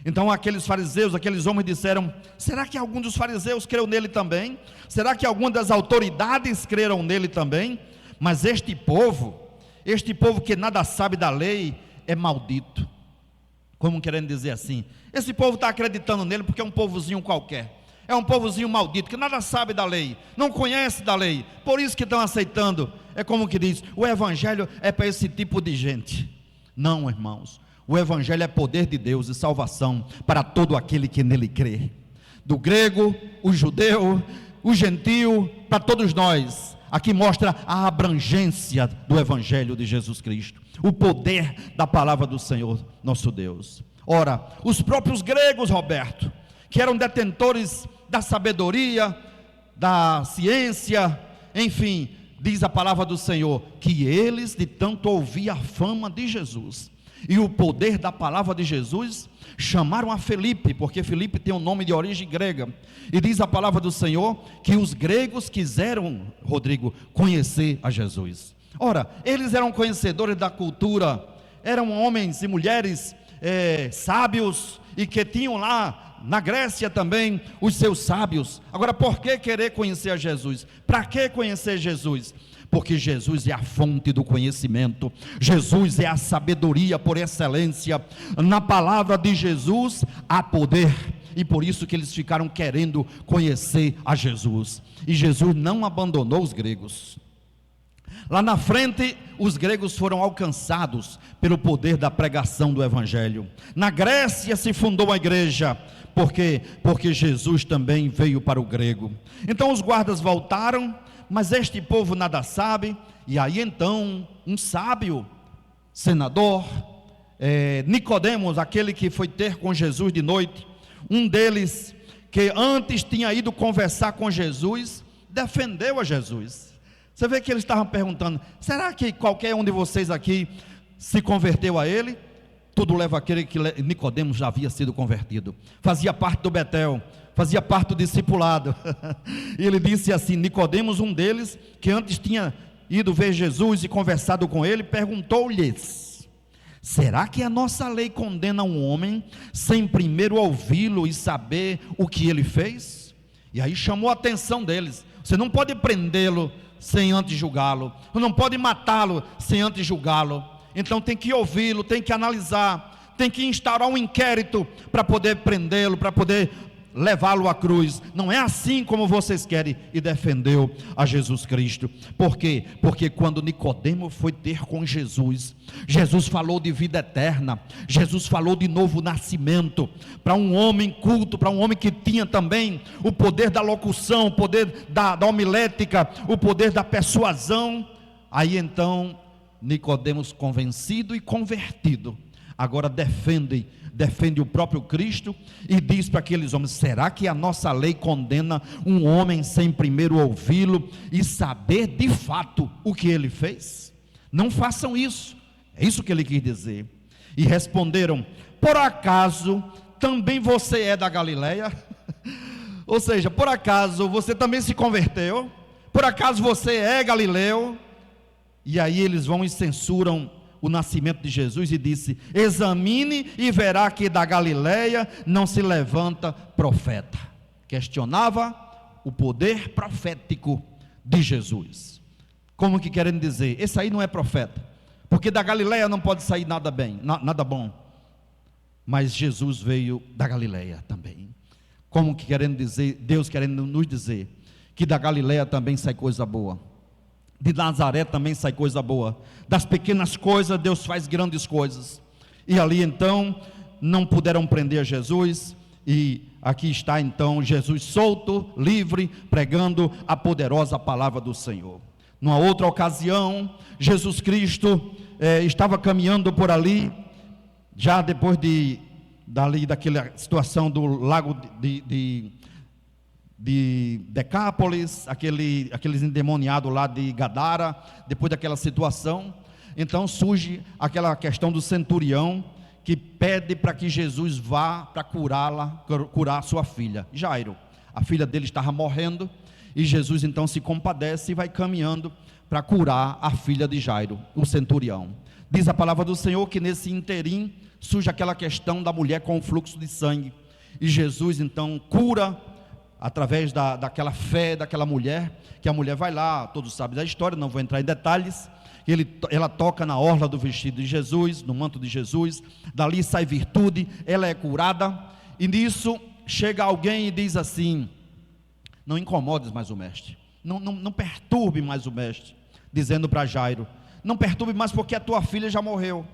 Então aqueles fariseus, aqueles homens disseram: será que algum dos fariseus creu nele também? Será que alguma das autoridades creram nele também? Mas este povo que nada sabe da lei, é maldito. Como querendo dizer assim, esse povo está acreditando nele porque é um povozinho qualquer, é um povozinho maldito, que nada sabe da lei, não conhece da lei, por isso que estão aceitando. É como que diz, o evangelho é para esse tipo de gente. Não, irmãos, o evangelho é poder de Deus e salvação para todo aquele que nele crê, do grego, o judeu, o gentio, para todos nós. Aqui mostra a abrangência do evangelho de Jesus Cristo, o poder da palavra do Senhor nosso Deus. Ora, os próprios gregos, Roberto, que eram detentores da sabedoria, da ciência, enfim, diz a palavra do Senhor, que eles de tanto ouvir a fama de Jesus e o poder da palavra de Jesus, chamaram a Filipe, porque Filipe tem um nome de origem grega, e diz a palavra do Senhor, que os gregos quiseram, Rodrigo, conhecer a Jesus. Ora, eles eram conhecedores da cultura, eram homens e mulheres sábios, e que tinham lá, na Grécia também, os seus sábios. Agora, por que querer conhecer a Jesus? Para que conhecer Jesus? Porque Jesus é a fonte do conhecimento, Jesus é a sabedoria por excelência. Na palavra de Jesus há poder, e por isso que eles ficaram querendo conhecer a Jesus. E Jesus não abandonou os gregos. Lá na frente, os gregos foram alcançados pelo poder da pregação do evangelho. Na Grécia se fundou a igreja. Por quê? Porque Jesus também veio para o grego. Então os guardas voltaram, mas este povo nada sabe. E aí então um sábio, senador, Nicodemos, aquele que foi ter com Jesus de noite, um deles que antes tinha ido conversar com Jesus, defendeu a Jesus. Você vê que eles estavam perguntando: será que qualquer um de vocês aqui se converteu a ele? Tudo leva a crer que Nicodemos já havia sido convertido, fazia parte do Betel, fazia parte do discipulado. E ele disse assim: Nicodemos, um deles, que antes tinha ido ver Jesus e conversado com ele, perguntou-lhes: será que a nossa lei condena um homem sem primeiro ouvi-lo e saber o que ele fez? E aí chamou a atenção deles: você não pode prendê-lo sem antes julgá-lo, não pode matá-lo sem antes julgá-lo. Então tem que ouvi-lo, tem que analisar, tem que instaurar um inquérito para poder prendê-lo, para poder levá-lo à cruz. Não é assim como vocês querem. E defendeu a Jesus Cristo. Por quê? Porque quando Nicodemo foi ter com Jesus, Jesus falou de vida eterna, Jesus falou de novo nascimento, para um homem culto, para um homem que tinha também o poder da locução, o poder da homilética, o poder da persuasão. Aí então Nicodemos, convencido e convertido, agora defende o próprio Cristo e diz para aqueles homens: será que a nossa lei condena um homem sem primeiro ouvi-lo e saber de fato o que ele fez? Não façam isso. É isso que ele quis dizer. E responderam: por acaso também você é da Galileia? Ou seja, por acaso você também se converteu? Por acaso você é galileu? E aí eles vão e censuram o nascimento de Jesus e disse: examine e verá que da Galileia não se levanta profeta. Questionava o poder profético de Jesus. Como que querendo dizer? Esse aí não é profeta, porque da Galileia não pode sair nada bem, nada bom. Mas Jesus veio da Galileia também. Como que querendo dizer, Deus querendo nos dizer que da Galileia também sai coisa boa, de Nazaré também sai coisa boa. Das pequenas coisas Deus faz grandes coisas. E ali então não puderam prender Jesus, e aqui está então Jesus solto, livre, pregando a poderosa palavra do Senhor. Numa outra ocasião, Jesus Cristo estava caminhando por ali, já depois daquela situação do lago de Decápolis, aqueles endemoniados lá de Gadara. Depois daquela situação, então surge aquela questão do centurião, que pede para que Jesus vá para curar sua filha, Jairo. A filha dele estava morrendo, e Jesus então se compadece e vai caminhando para curar a filha de Jairo, o centurião. Diz a palavra do Senhor que nesse interim surge aquela questão da mulher com o fluxo de sangue, e Jesus então cura através daquela fé daquela mulher, que a mulher vai lá, todos sabem da história, não vou entrar em detalhes. Ela toca na orla do vestido de Jesus, no manto de Jesus, dali sai virtude, ela é curada. E nisso chega alguém e diz assim: não incomodes mais o mestre, não perturbe mais o mestre, dizendo para Jairo: não perturbe mais, porque a tua filha já morreu.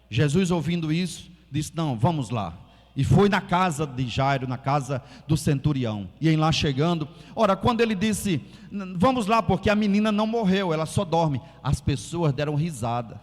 Jesus, ouvindo isso, disse: não, vamos lá. E foi na casa de Jairo, na casa do centurião. E em lá chegando, ora, quando ele disse: vamos lá, porque a menina não morreu, ela só dorme, as pessoas deram risada,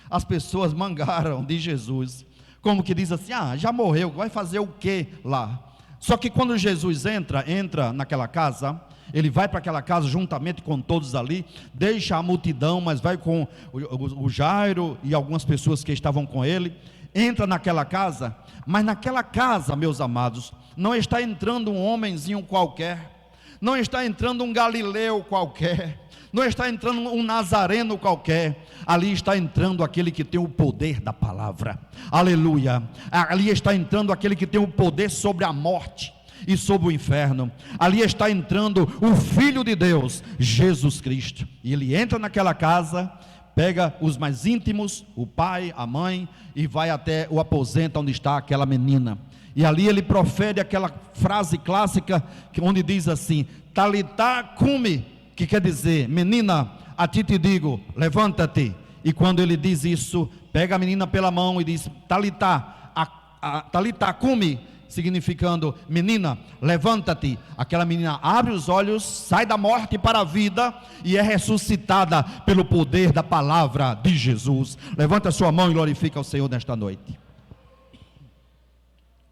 as pessoas mangaram de Jesus, como que diz assim: já morreu, vai fazer o que lá? Só que quando Jesus entra naquela casa, ele vai para aquela casa juntamente com todos ali, deixa a multidão, mas vai com o Jairo e algumas pessoas que estavam com ele. Entra naquela casa, mas naquela casa, meus amados, não está entrando um homenzinho qualquer, não está entrando um galileu qualquer, não está entrando um nazareno qualquer, ali está entrando aquele que tem o poder da palavra, aleluia. Ali está entrando aquele que tem o poder sobre a morte e sobre o inferno. Ali está entrando o Filho de Deus, Jesus Cristo. E ele entra naquela casa, pega os mais íntimos, o pai, a mãe, e vai até o aposento onde está aquela menina. E ali ele profere aquela frase clássica, onde diz assim: Talitá cumi, que quer dizer: menina, a ti te digo, levanta-te. E quando ele diz isso, pega a menina pela mão e diz: Talitá, Talitá cumi, significando: menina, levanta-te. Aquela menina abre os olhos, sai da morte para a vida e é ressuscitada pelo poder da palavra de Jesus. Levanta a sua mão e glorifica o Senhor nesta noite.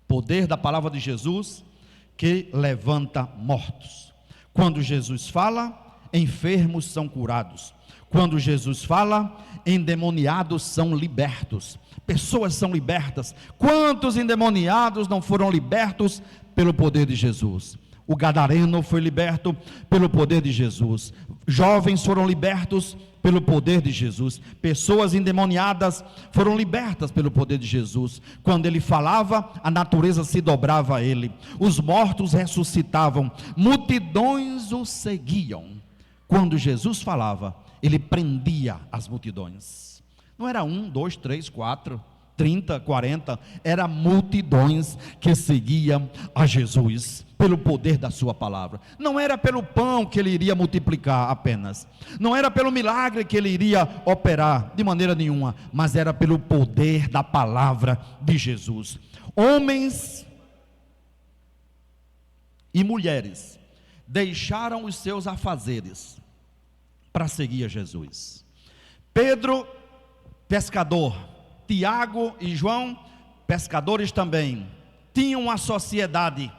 Poder da palavra de Jesus que levanta mortos. Quando Jesus fala, enfermos são curados. Quando Jesus fala, endemoniados são libertos. Pessoas são libertas. Quantos endemoniados não foram libertos pelo poder de Jesus? O gadareno foi liberto pelo poder de Jesus. Jovens foram libertos pelo poder de Jesus. Pessoas endemoniadas foram libertas pelo poder de Jesus. Quando ele falava, a natureza se dobrava a ele. Os mortos ressuscitavam. Multidões o seguiam. Quando Jesus falava, ele prendia as multidões. Não era 1, 2, 3, 4, 30, 40, era multidões que seguiam a Jesus, pelo poder da sua palavra. Não era pelo pão que ele iria multiplicar apenas, não era pelo milagre que ele iria operar, de maneira nenhuma, mas era pelo poder da palavra de Jesus. Homens e mulheres deixaram os seus afazeres para seguir a Jesus. Pedro, pescador, Tiago e João, pescadores também, tinham uma sociedade,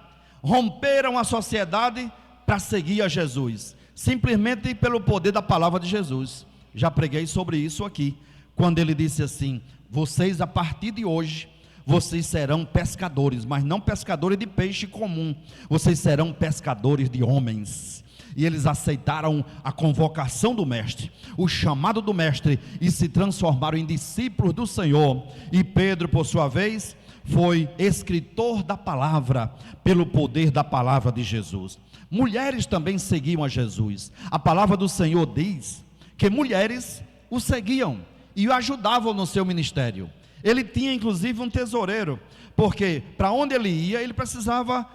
romperam a sociedade para seguir a Jesus, simplesmente pelo poder da palavra de Jesus. Já preguei sobre isso aqui, quando ele disse assim: vocês a partir de hoje, vocês serão pescadores, mas não pescadores de peixe comum, vocês serão pescadores de homens. e eles aceitaram a convocação do mestre, o chamado do mestre, e se transformaram em discípulos do Senhor. E Pedro, por sua vez, foi escritor da palavra, pelo poder da palavra de Jesus. Mulheres também seguiam a Jesus. A palavra do Senhor diz que mulheres o seguiam e o ajudavam no seu ministério. Ele tinha inclusive um tesoureiro, porque para onde ele ia, ele precisava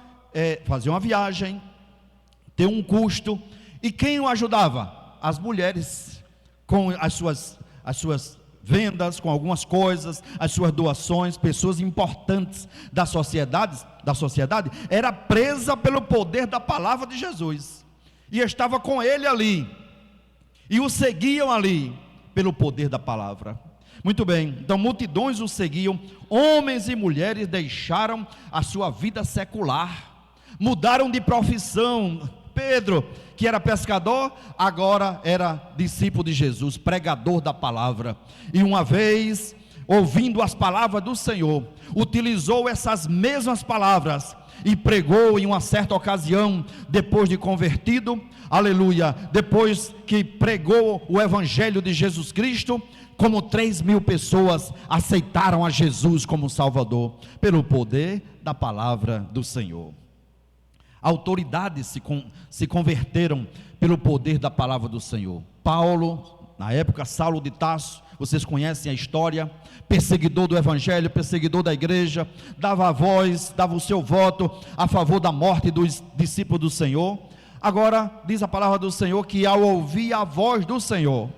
fazer uma viagem, ter um custo. E quem o ajudava? As mulheres, com as suas vendas, com algumas coisas, as suas doações. Pessoas importantes da sociedade, era presa pelo poder da palavra de Jesus, e estava com ele ali, e o seguiam ali, pelo poder da palavra. Muito bem, então multidões o seguiam, homens e mulheres deixaram a sua vida secular, mudaram de profissão. Pedro, que era pescador, agora era discípulo de Jesus, pregador da palavra. E uma vez, ouvindo as palavras do Senhor, utilizou essas mesmas palavras e pregou em uma certa ocasião, depois de convertido, aleluia, depois que pregou o evangelho de Jesus Cristo, como 3.000 pessoas aceitaram a Jesus como Salvador, pelo poder da palavra do Senhor. Autoridades se converteram pelo poder da palavra do Senhor. Paulo, na época Saulo de Tarso, vocês conhecem a história, perseguidor do evangelho, perseguidor da igreja, dava a voz, dava o seu voto a favor da morte dos discípulos do Senhor. Agora diz a palavra do Senhor que ao ouvir a voz do Senhor,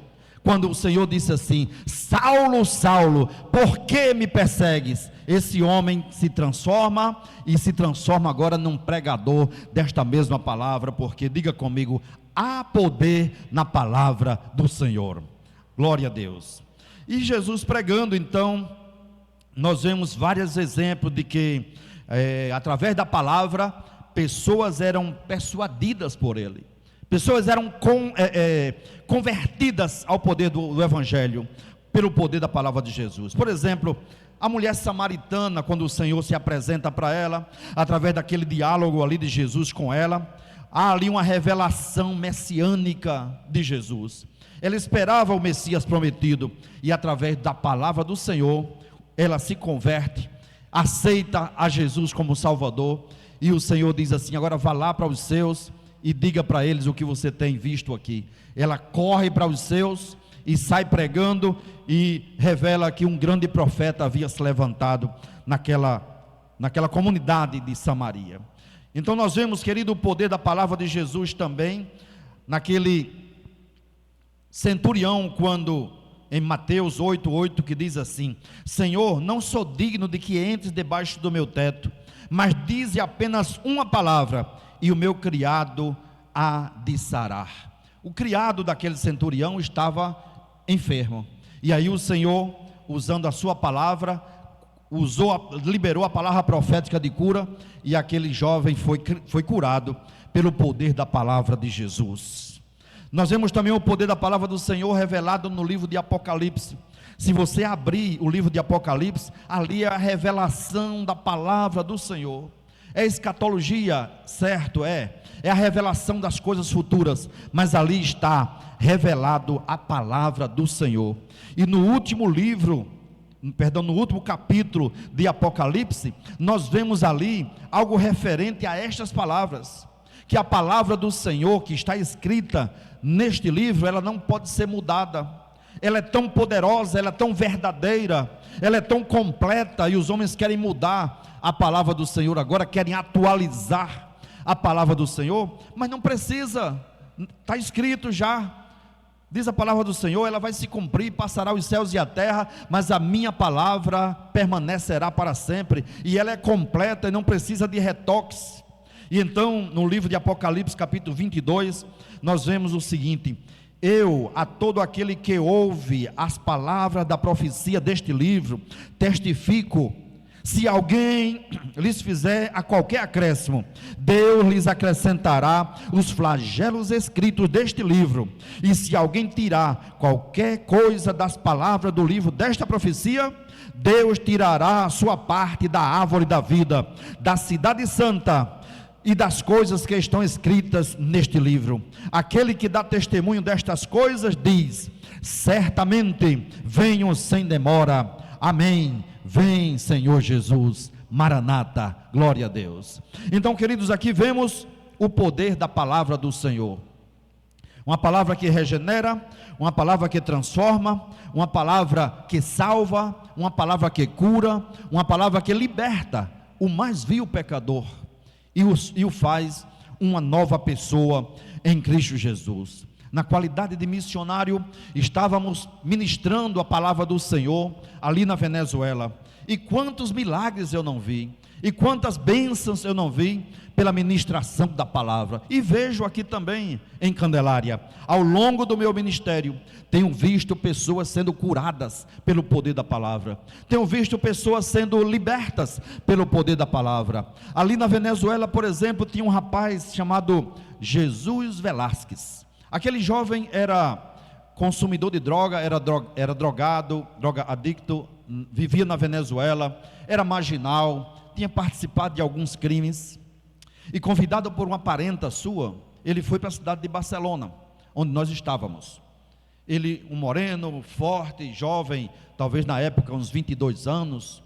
quando o Senhor disse assim: Saulo, Saulo, por que me persegues? Esse homem se transforma, e se transforma agora num pregador desta mesma palavra, porque, diga comigo, há poder na palavra do Senhor. Glória a Deus. E Jesus pregando, então, nós vemos vários exemplos de que, através da palavra, pessoas eram persuadidas por ele. Pessoas eram convertidas ao poder do evangelho, pelo poder da palavra de Jesus. Por exemplo, a mulher samaritana, quando o Senhor se apresenta para ela, através daquele diálogo ali de Jesus com ela, há ali uma revelação messiânica de Jesus. Ela esperava o Messias prometido, e através da palavra do Senhor, ela se converte, aceita a Jesus como Salvador, e o Senhor diz assim: agora vá lá para os seus e diga para eles o que você tem visto aqui. Ela corre para os seus e sai pregando, e revela que um grande profeta havia se levantado naquela comunidade de Samaria. Então nós vemos, querido, o poder da palavra de Jesus também, naquele centurião, quando em Mateus 8:8, que diz assim: Senhor, não sou digno de que entres debaixo do meu teto, mas dize apenas uma palavra, e o meu criado há de sarar. O criado daquele centurião estava enfermo, e aí o Senhor, usando a sua palavra, liberou a palavra profética de cura, e aquele jovem foi curado pelo poder da palavra de Jesus. Nós vemos também o poder da palavra do Senhor revelado no livro de Apocalipse. Se você abrir o livro de Apocalipse, ali é a revelação da palavra do Senhor. É escatologia, certo? É a revelação das coisas futuras, mas ali está revelado a palavra do Senhor. E no último capítulo de Apocalipse, nós vemos ali algo referente a estas palavras, que a palavra do Senhor que está escrita neste livro, ela não pode ser mudada. Ela é tão poderosa, ela é tão verdadeira, ela é tão completa, e os homens querem mudar a palavra do Senhor agora, querem atualizar a palavra do Senhor, mas não precisa, está escrito já. Diz a palavra do Senhor, ela vai se cumprir, passará os céus e a terra, mas a minha palavra permanecerá para sempre, e ela é completa e não precisa de retoques. E então, no livro de Apocalipse, capítulo 22, nós vemos o seguinte: eu, a todo aquele que ouve as palavras da profecia deste livro, testifico, se alguém lhes fizer a qualquer acréscimo, Deus lhes acrescentará os flagelos escritos deste livro. E se alguém tirar qualquer coisa das palavras do livro desta profecia, Deus tirará a sua parte da árvore da vida, da cidade santa, e das coisas que estão escritas neste livro. Aquele que dá testemunho destas coisas diz: certamente venho sem demora. Amém. Vem, Senhor Jesus. Maranata. Glória a Deus. Então, queridos, aqui vemos o poder da palavra do Senhor. Uma palavra que regenera, uma palavra que transforma, uma palavra que salva, uma palavra que cura, uma palavra que liberta o mais vil pecador e o faz uma nova pessoa em Cristo Jesus. Na qualidade de missionário, estávamos ministrando a palavra do Senhor ali na Venezuela, e quantos milagres eu não vi, e quantas bênçãos eu não vi pela ministração da palavra. E vejo aqui também em Candelária, ao longo do meu ministério, tenho visto pessoas sendo curadas pelo poder da palavra, tenho visto pessoas sendo libertas pelo poder da palavra. Ali na Venezuela, por exemplo, tinha um rapaz chamado Jesus Velasquez. Aquele jovem era consumidor de droga, era drogado, droga adicto, vivia na Venezuela, era marginal, tinha participado de alguns crimes, e convidado por uma parenta sua, ele foi para a cidade de Barcelona, onde nós estávamos. Ele, um moreno, forte, jovem, talvez na época uns 22 anos,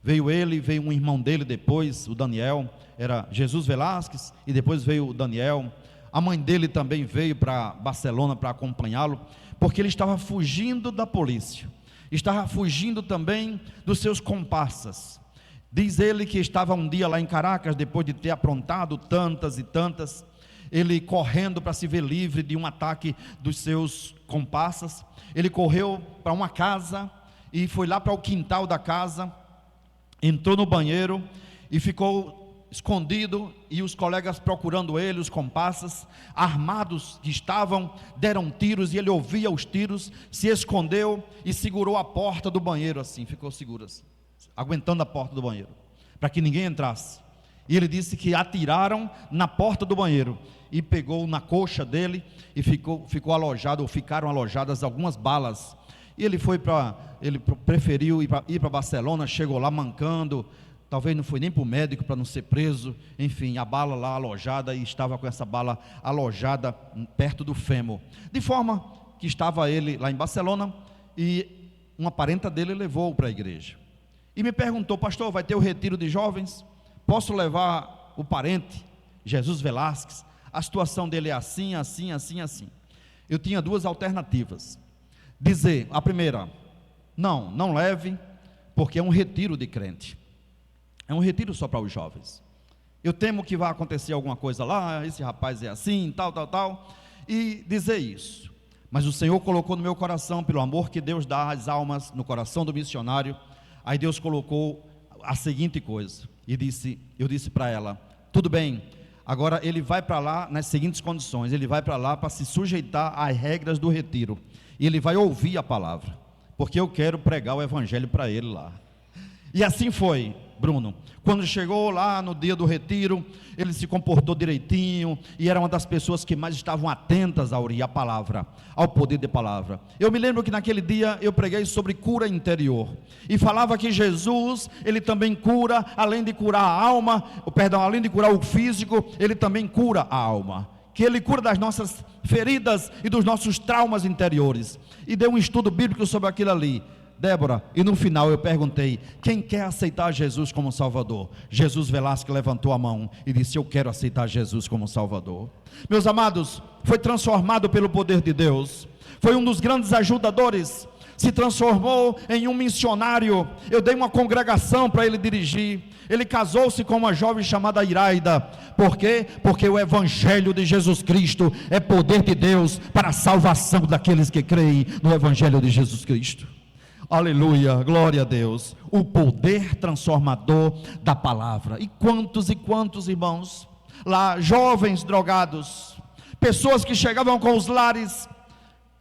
veio um irmão dele depois, o Daniel, era Jesus Velasquez, e depois veio o Daniel. A mãe dele também veio para Barcelona para acompanhá-lo, porque ele estava fugindo da polícia, estava fugindo também dos seus comparsas. Diz ele que estava um dia lá em Caracas, depois de ter aprontado tantas e tantas, ele correndo para se ver livre de um ataque dos seus comparsas. Ele correu para uma casa e foi lá para o quintal da casa, entrou no banheiro e ficou escondido, e os colegas procurando ele, os comparsas armados que estavam, deram tiros, e ele ouvia os tiros, se escondeu e segurou a porta do banheiro assim, ficou seguro assim, aguentando a porta do banheiro, para que ninguém entrasse. E ele disse que atiraram na porta do banheiro, e pegou na coxa dele, e ficou alojado, ou ficaram alojadas algumas balas. E ele preferiu ir para Barcelona, chegou lá mancando, talvez não foi nem para o médico para não ser preso, enfim, a bala lá alojada, e estava com essa bala alojada perto do fêmur, de forma que estava ele lá em Barcelona, e uma parenta dele levou-o para a igreja, e me perguntou: pastor, vai ter o retiro de jovens, posso levar o parente, Jesus Velasquez? A situação dele é assim, assim, assim, assim. Eu tinha duas alternativas: dizer, a primeira, não leve, porque é um retiro de crente, é um retiro só para os jovens, eu temo que vai acontecer alguma coisa lá, esse rapaz é assim, tal, e dizer isso. Mas o Senhor colocou no meu coração, pelo amor que Deus dá às almas no coração do missionário, aí Deus colocou a seguinte coisa, e eu disse para ela: tudo bem, agora ele vai para lá nas seguintes condições, ele vai para lá para se sujeitar às regras do retiro, e ele vai ouvir a palavra, porque eu quero pregar o evangelho para ele lá. E assim foi, Bruno. Quando chegou lá no dia do retiro, ele se comportou direitinho, e era uma das pessoas que mais estavam atentas a ouvir a palavra, ao poder da palavra. Eu me lembro que naquele dia eu preguei sobre cura interior, e falava que Jesus, ele também cura, além de curar a alma, além de curar o físico, ele também cura a alma, que ele cura das nossas feridas e dos nossos traumas interiores, e deu um estudo bíblico sobre aquilo ali, Débora, e no final eu perguntei: quem quer aceitar Jesus como Salvador? Jesus Velasquez levantou a mão e disse: eu quero aceitar Jesus como Salvador. Meus amados, foi transformado pelo poder de Deus, foi um dos grandes ajudadores, se transformou em um missionário. Eu dei uma congregação para ele dirigir, ele casou-se com uma jovem chamada Iraida. Por quê? Porque o evangelho de Jesus Cristo é poder de Deus para a salvação daqueles que creem no evangelho de Jesus Cristo. Aleluia, glória a Deus, o poder transformador da palavra. E quantos irmãos lá, jovens drogados, pessoas que chegavam com os lares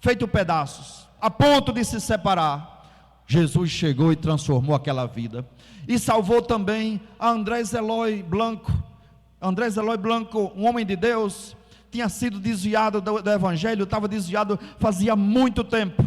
feito pedaços, a ponto de se separar, Jesus chegou e transformou aquela vida, e salvou também a Andrés Eloy Blanco. Andrés Eloy Blanco, um homem de Deus, tinha sido desviado do evangelho, estava desviado fazia muito tempo,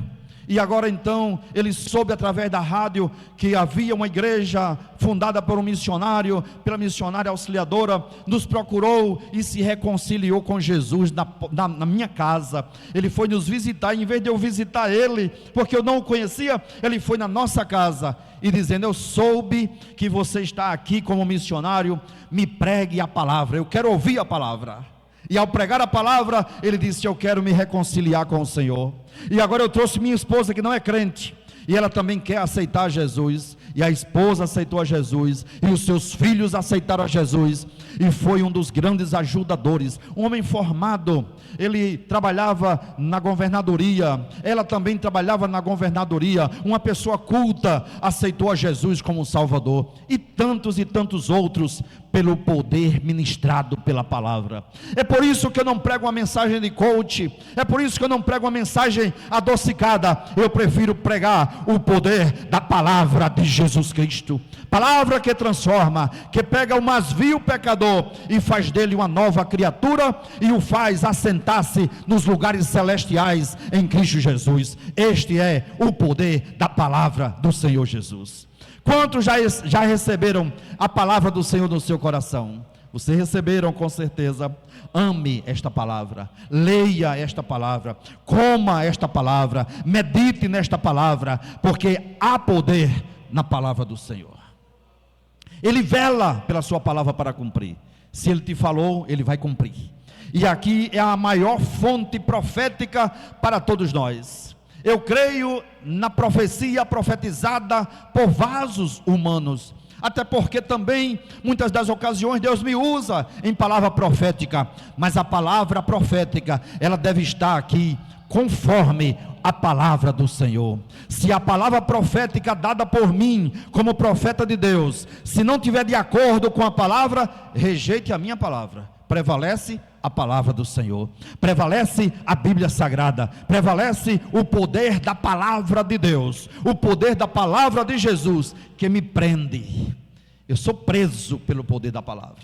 E agora então, ele soube através da rádio que havia uma igreja fundada por um missionário, pela missionária auxiliadora, nos procurou e se reconciliou com Jesus na minha casa. Ele foi nos visitar, em vez de eu visitar ele, porque eu não o conhecia, ele foi na nossa casa e dizendo: eu soube que você está aqui como missionário, me pregue a palavra, eu quero ouvir a palavra. E ao pregar a palavra, ele disse: eu quero me reconciliar com o Senhor. E agora eu trouxe minha esposa, que não é crente, e ela também quer aceitar Jesus, e a esposa aceitou a Jesus, e os seus filhos aceitaram a Jesus, e foi um dos grandes ajudadores, um homem formado. Ele trabalhava na governadoria, ela também trabalhava na governadoria, uma pessoa culta, aceitou a Jesus como Salvador, e tantos outros, pelo poder ministrado pela palavra. É por isso que eu não prego uma mensagem de coach, é por isso que eu não prego uma mensagem adocicada, eu prefiro pregar o poder da palavra de Jesus Cristo, palavra que transforma, que pega o mais vil pecador e faz dele uma nova criatura, e o faz assentar-se nos lugares celestiais em Cristo Jesus. Este é o poder da palavra do Senhor Jesus. Quantos já receberam a palavra do Senhor no seu coração? Vocês receberam com certeza. Ame esta palavra, leia esta palavra, coma esta palavra, medite nesta palavra, porque há poder na palavra do Senhor. Ele vela pela sua palavra para cumprir. Se ele te falou, ele vai cumprir. E aqui é a maior fonte profética para todos nós. Eu creio na profecia profetizada por vasos humanos, até porque também, muitas das ocasiões, Deus me usa em palavra profética, mas a palavra profética, ela deve estar aqui, conforme a palavra do Senhor. Se a palavra profética dada por mim, como profeta de Deus, se não tiver de acordo com a palavra, rejeite a minha palavra. Prevalece a palavra do Senhor, prevalece a Bíblia Sagrada, prevalece o poder da palavra de Deus, o poder da palavra de Jesus, que me prende. Eu sou preso pelo poder da palavra.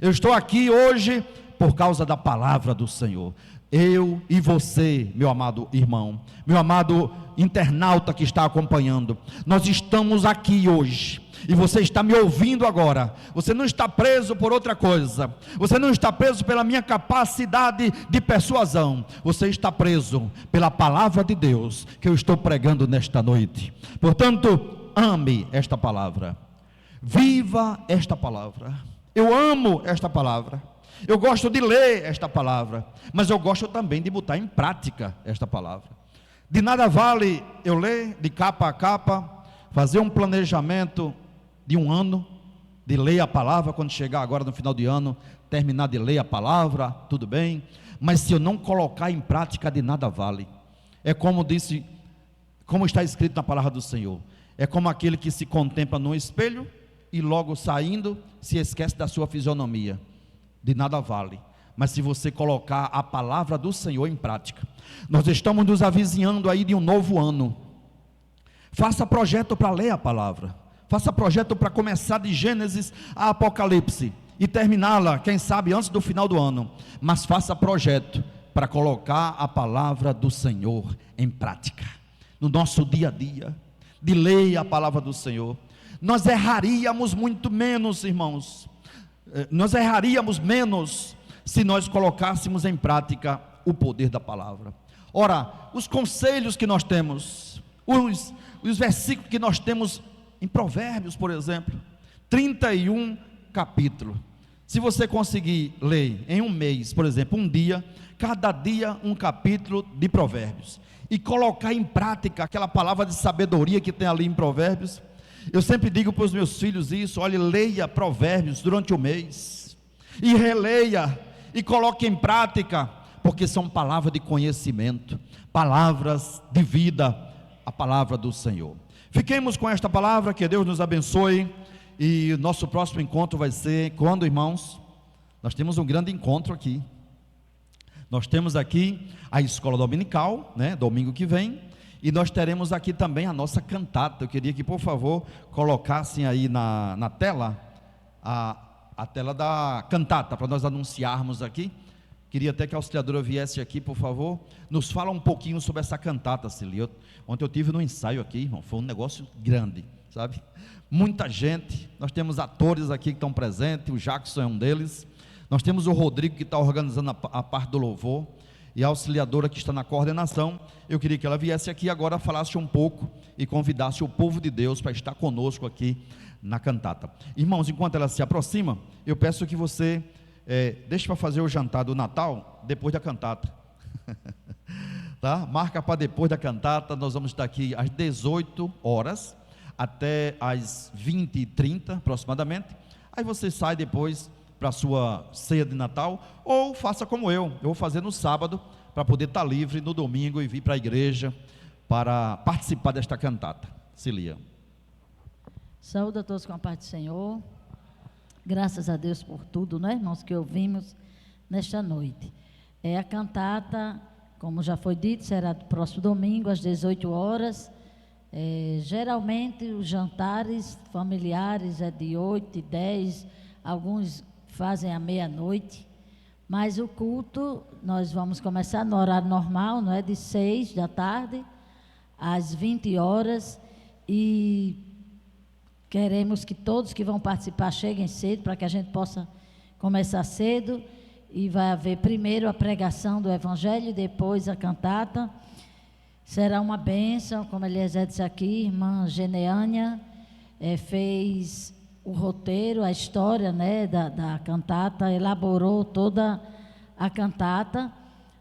Eu estou aqui hoje por causa da palavra do Senhor. Eu e você, meu amado irmão, meu amado internauta que está acompanhando, nós estamos aqui hoje, e você está me ouvindo agora. Você não está preso por outra coisa, você não está preso pela minha capacidade de persuasão, você está preso pela palavra de Deus que eu estou pregando nesta noite. Portanto, ame esta palavra, viva esta palavra. Eu amo esta palavra, eu gosto de ler esta palavra, mas eu gosto também de botar em prática esta palavra. De nada vale eu ler de capa a capa, fazer um planejamento de um ano, de ler a palavra, quando chegar agora no final de ano, terminar de ler a palavra, tudo bem, mas se eu não colocar em prática, de nada vale. É como disse, como está escrito na palavra do Senhor, é como aquele que se contempla no espelho, e logo saindo, se esquece da sua fisionomia. De nada vale. Mas se você colocar a palavra do Senhor em prática, nós estamos nos avizinhando aí de um novo ano. Faça projeto para ler a palavra, faça projeto para começar de Gênesis a Apocalipse e terminá-la, quem sabe antes do final do ano, mas faça projeto para colocar a palavra do Senhor em prática, no nosso dia a dia, de ler a palavra do Senhor. Nós erraríamos muito menos, irmãos, nós erraríamos menos se nós colocássemos em prática o poder da palavra. Ora, os conselhos que nós temos, os versículos que nós temos em Provérbios, por exemplo, 31 capítulos. Se você conseguir ler em um mês, por exemplo, um dia, cada dia um capítulo de Provérbios, e colocar em prática aquela palavra de sabedoria que tem ali em Provérbios. Eu sempre digo para os meus filhos isso: olha, leia Provérbios durante o mês, e releia, e coloque em prática, porque são palavras de conhecimento, palavras de vida, a palavra do Senhor. Fiquemos com esta palavra, que Deus nos abençoe, e nosso próximo encontro vai ser quando, irmãos? Nós temos um grande encontro aqui, nós temos aqui a escola dominical, né, domingo que vem, e nós teremos aqui também a nossa cantata. Eu queria que, por favor, colocassem aí na tela, a tela da cantata, para nós anunciarmos aqui. Queria até que a auxiliadora viesse aqui, por favor. Nos fala um pouquinho sobre essa cantata, Cilia. Ontem eu tive no ensaio aqui, irmão, foi um negócio grande, sabe? Muita gente, nós temos atores aqui que estão presentes, o Jackson é um deles. Nós temos o Rodrigo que está organizando a parte do louvor, e a auxiliadora que está na coordenação. Eu queria que ela viesse aqui agora, falasse um pouco e convidasse o povo de Deus para estar conosco aqui na cantata. Irmãos, enquanto ela se aproxima, eu peço que você deixe para fazer o jantar do Natal depois da cantata. Tá? Marca para depois da cantata. Nós vamos estar aqui às 18 horas até às 20h30 aproximadamente. Aí você sai depois para a sua ceia de Natal, ou faça como eu vou fazer no sábado, para poder estar livre no domingo e vir para a igreja para participar desta cantata. Cilia. Saúde a todos com a paz do Senhor. Graças a Deus por tudo, né, irmãos, que ouvimos nesta noite. A cantata, como já foi dito, será do próximo domingo, às 18 horas. Geralmente, os jantares familiares é de 8 e 10, alguns fazem à meia-noite, mas o culto, nós vamos começar no horário normal, não é? De 6 da tarde às 20 horas, e queremos que todos que vão participar cheguem cedo, para que a gente possa começar cedo, e vai haver primeiro a pregação do Evangelho, e depois a cantata. Será uma bênção, como Eliezer disse aqui, irmã Geneânia fez o roteiro, a história, né, da cantata, elaborou toda a cantata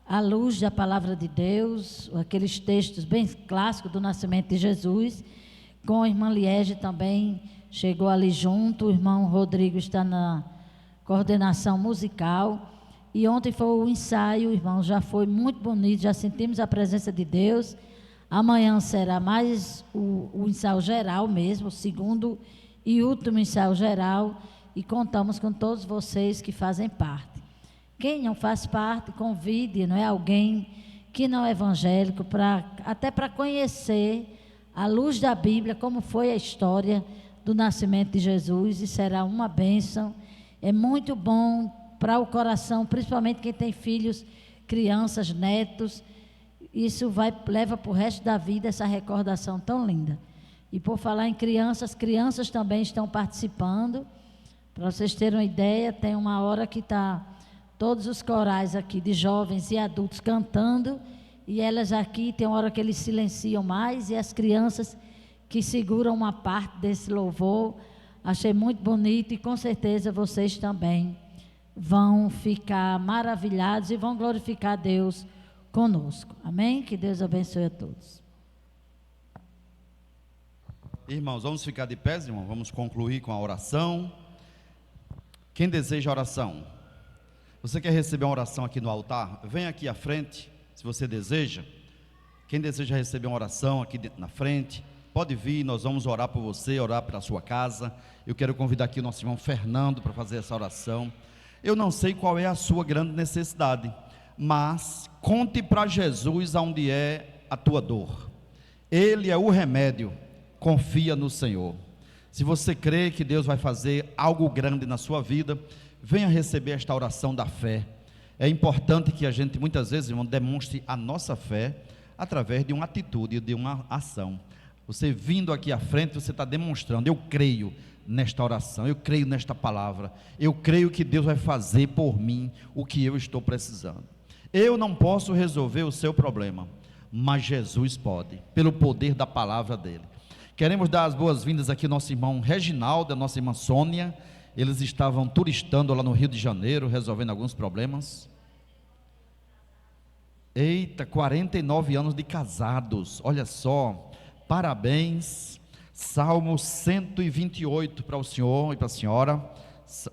à luz da palavra de Deus, aqueles textos bem clássicos do nascimento de Jesus. Com a irmã Liege também chegou ali junto, o irmão Rodrigo está na coordenação musical, e ontem foi o ensaio, irmão, já foi muito bonito, já sentimos a presença de Deus. Amanhã será mais o ensaio geral mesmo, o segundo e último ensaio geral, e contamos com todos vocês que fazem parte. Quem não faz parte, convide, não é, alguém que não é evangélico, até para conhecer, à luz da Bíblia, como foi a história do nascimento de Jesus, e será uma bênção. É muito bom para o coração, principalmente quem tem filhos, crianças, netos. Isso leva para o resto da vida essa recordação tão linda. E por falar em crianças também estão participando. Para vocês terem uma ideia, tem uma hora que está todos os corais aqui de jovens e adultos cantando, e elas aqui, tem uma hora que eles silenciam mais, e as crianças que seguram uma parte desse louvor. Achei muito bonito, e com certeza vocês também vão ficar maravilhados e vão glorificar Deus conosco. Amém? Que Deus abençoe a todos. Irmãos, vamos ficar de pé, irmãos, vamos concluir com a oração. Quem deseja oração? Você quer receber uma oração aqui no altar? Vem aqui à frente, se você deseja. Quem deseja receber uma oração aqui na frente, pode vir, nós vamos orar por você, orar pela sua casa. Eu quero convidar aqui o nosso irmão Fernando para fazer essa oração. Eu não sei qual é a sua grande necessidade, mas conte para Jesus aonde é a tua dor. Ele é o remédio. Confia no Senhor. Se você crê que Deus vai fazer algo grande na sua vida, venha receber esta oração da fé. É importante que a gente muitas vezes, irmão, demonstre a nossa fé através de uma atitude, de uma ação. Você vindo aqui à frente, você está demonstrando: eu creio nesta oração, eu creio nesta palavra, eu creio que Deus vai fazer por mim o que eu estou precisando. Eu não posso resolver o seu problema, mas Jesus pode, pelo poder da palavra dele. Queremos dar as boas-vindas aqui ao nosso irmão Reginaldo, a nossa irmã Sônia. Eles estavam turistando lá no Rio de Janeiro, resolvendo alguns problemas. Eita, 49 anos de casados, olha só, parabéns. Salmo 128 para o senhor e para a senhora.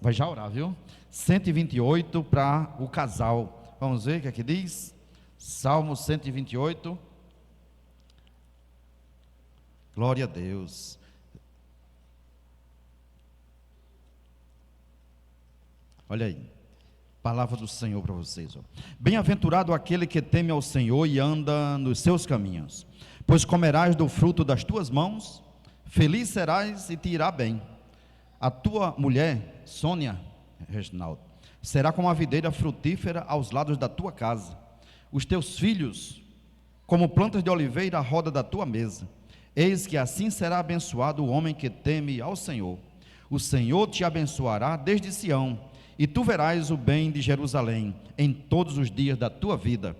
Vai já orar, viu? 128 para o casal. Vamos ver o que é que diz? Salmo 128. Glória a Deus. Olha aí, palavra do Senhor para vocês. Bem-aventurado aquele que teme ao Senhor e anda nos seus caminhos, pois comerás do fruto das tuas mãos, feliz serás e te irá bem. A tua mulher, Sônia, Reginaldo, será como a videira frutífera aos lados da tua casa, os teus filhos como plantas de oliveira à roda da tua mesa. Eis que assim será abençoado o homem que teme ao Senhor. O Senhor te abençoará desde Sião, e tu verás o bem de Jerusalém em todos os dias da tua vida,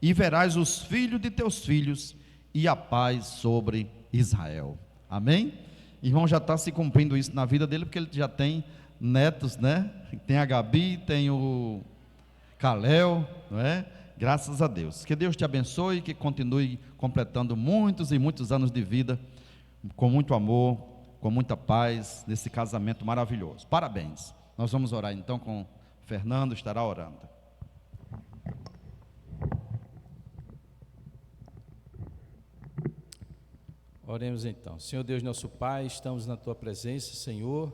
e verás os filhos de teus filhos, e a paz sobre Israel. Amém? Irmão, já está se cumprindo isso na vida dele, porque ele já tem netos, né? Tem a Gabi, tem o Calel, não é? Graças a Deus. Que Deus te abençoe e que continue completando muitos e muitos anos de vida com muito amor, com muita paz, nesse casamento maravilhoso. Parabéns. Nós vamos orar então com Fernando, estará orando. Oremos então. Senhor Deus, nosso Pai, estamos na Tua presença, Senhor.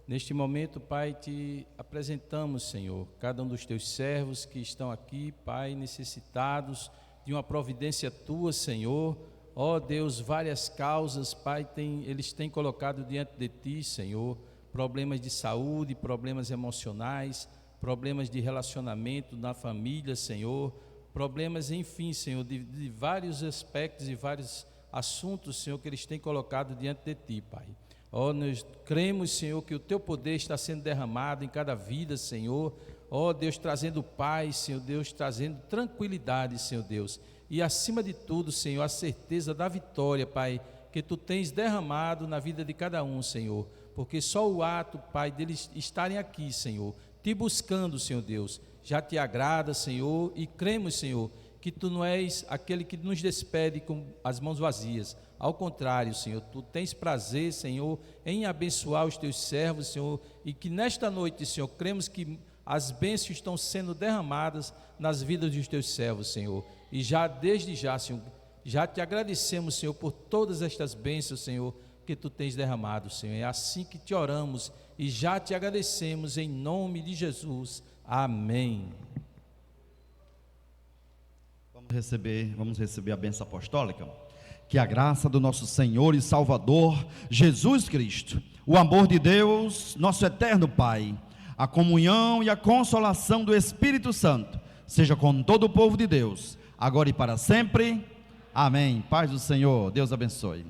Neste momento, Pai, te apresentamos, Senhor, cada um dos Teus servos que estão aqui, Pai, necessitados de uma providência Tua, Senhor. Ó Deus, várias causas, Pai, eles têm colocado diante de Ti, Senhor, problemas de saúde, problemas emocionais, problemas de relacionamento na família, Senhor, problemas, enfim, Senhor, de vários aspectos e vários assuntos, Senhor, que eles têm colocado diante de Ti, Pai. Ó, nós cremos, Senhor, que o Teu poder está sendo derramado em cada vida, Senhor. Ó, Deus, trazendo paz, Senhor Deus, trazendo tranquilidade, Senhor Deus. E acima de tudo, Senhor, a certeza da vitória, Pai, que Tu tens derramado na vida de cada um, Senhor. Porque só o ato, Pai, deles estarem aqui, Senhor, Te buscando, Senhor Deus, já Te agrada, Senhor, e cremos, Senhor, que Tu não és aquele que nos despede com as mãos vazias. Ao contrário, Senhor, Tu tens prazer, Senhor, em abençoar os Teus servos, Senhor, e que nesta noite, Senhor, cremos que as bênçãos estão sendo derramadas nas vidas dos Teus servos, Senhor. E já desde já, Senhor, já Te agradecemos, Senhor, por todas estas bênçãos, Senhor, que Tu tens derramado, Senhor. É assim que Te oramos e já Te agradecemos em nome de Jesus. Amém. Vamos receber a bênção apostólica. Que a graça do nosso Senhor e Salvador Jesus Cristo, o amor de Deus, nosso eterno Pai, a comunhão e a consolação do Espírito Santo seja com todo o povo de Deus, agora e para sempre. Amém. Paz do Senhor. Deus abençoe.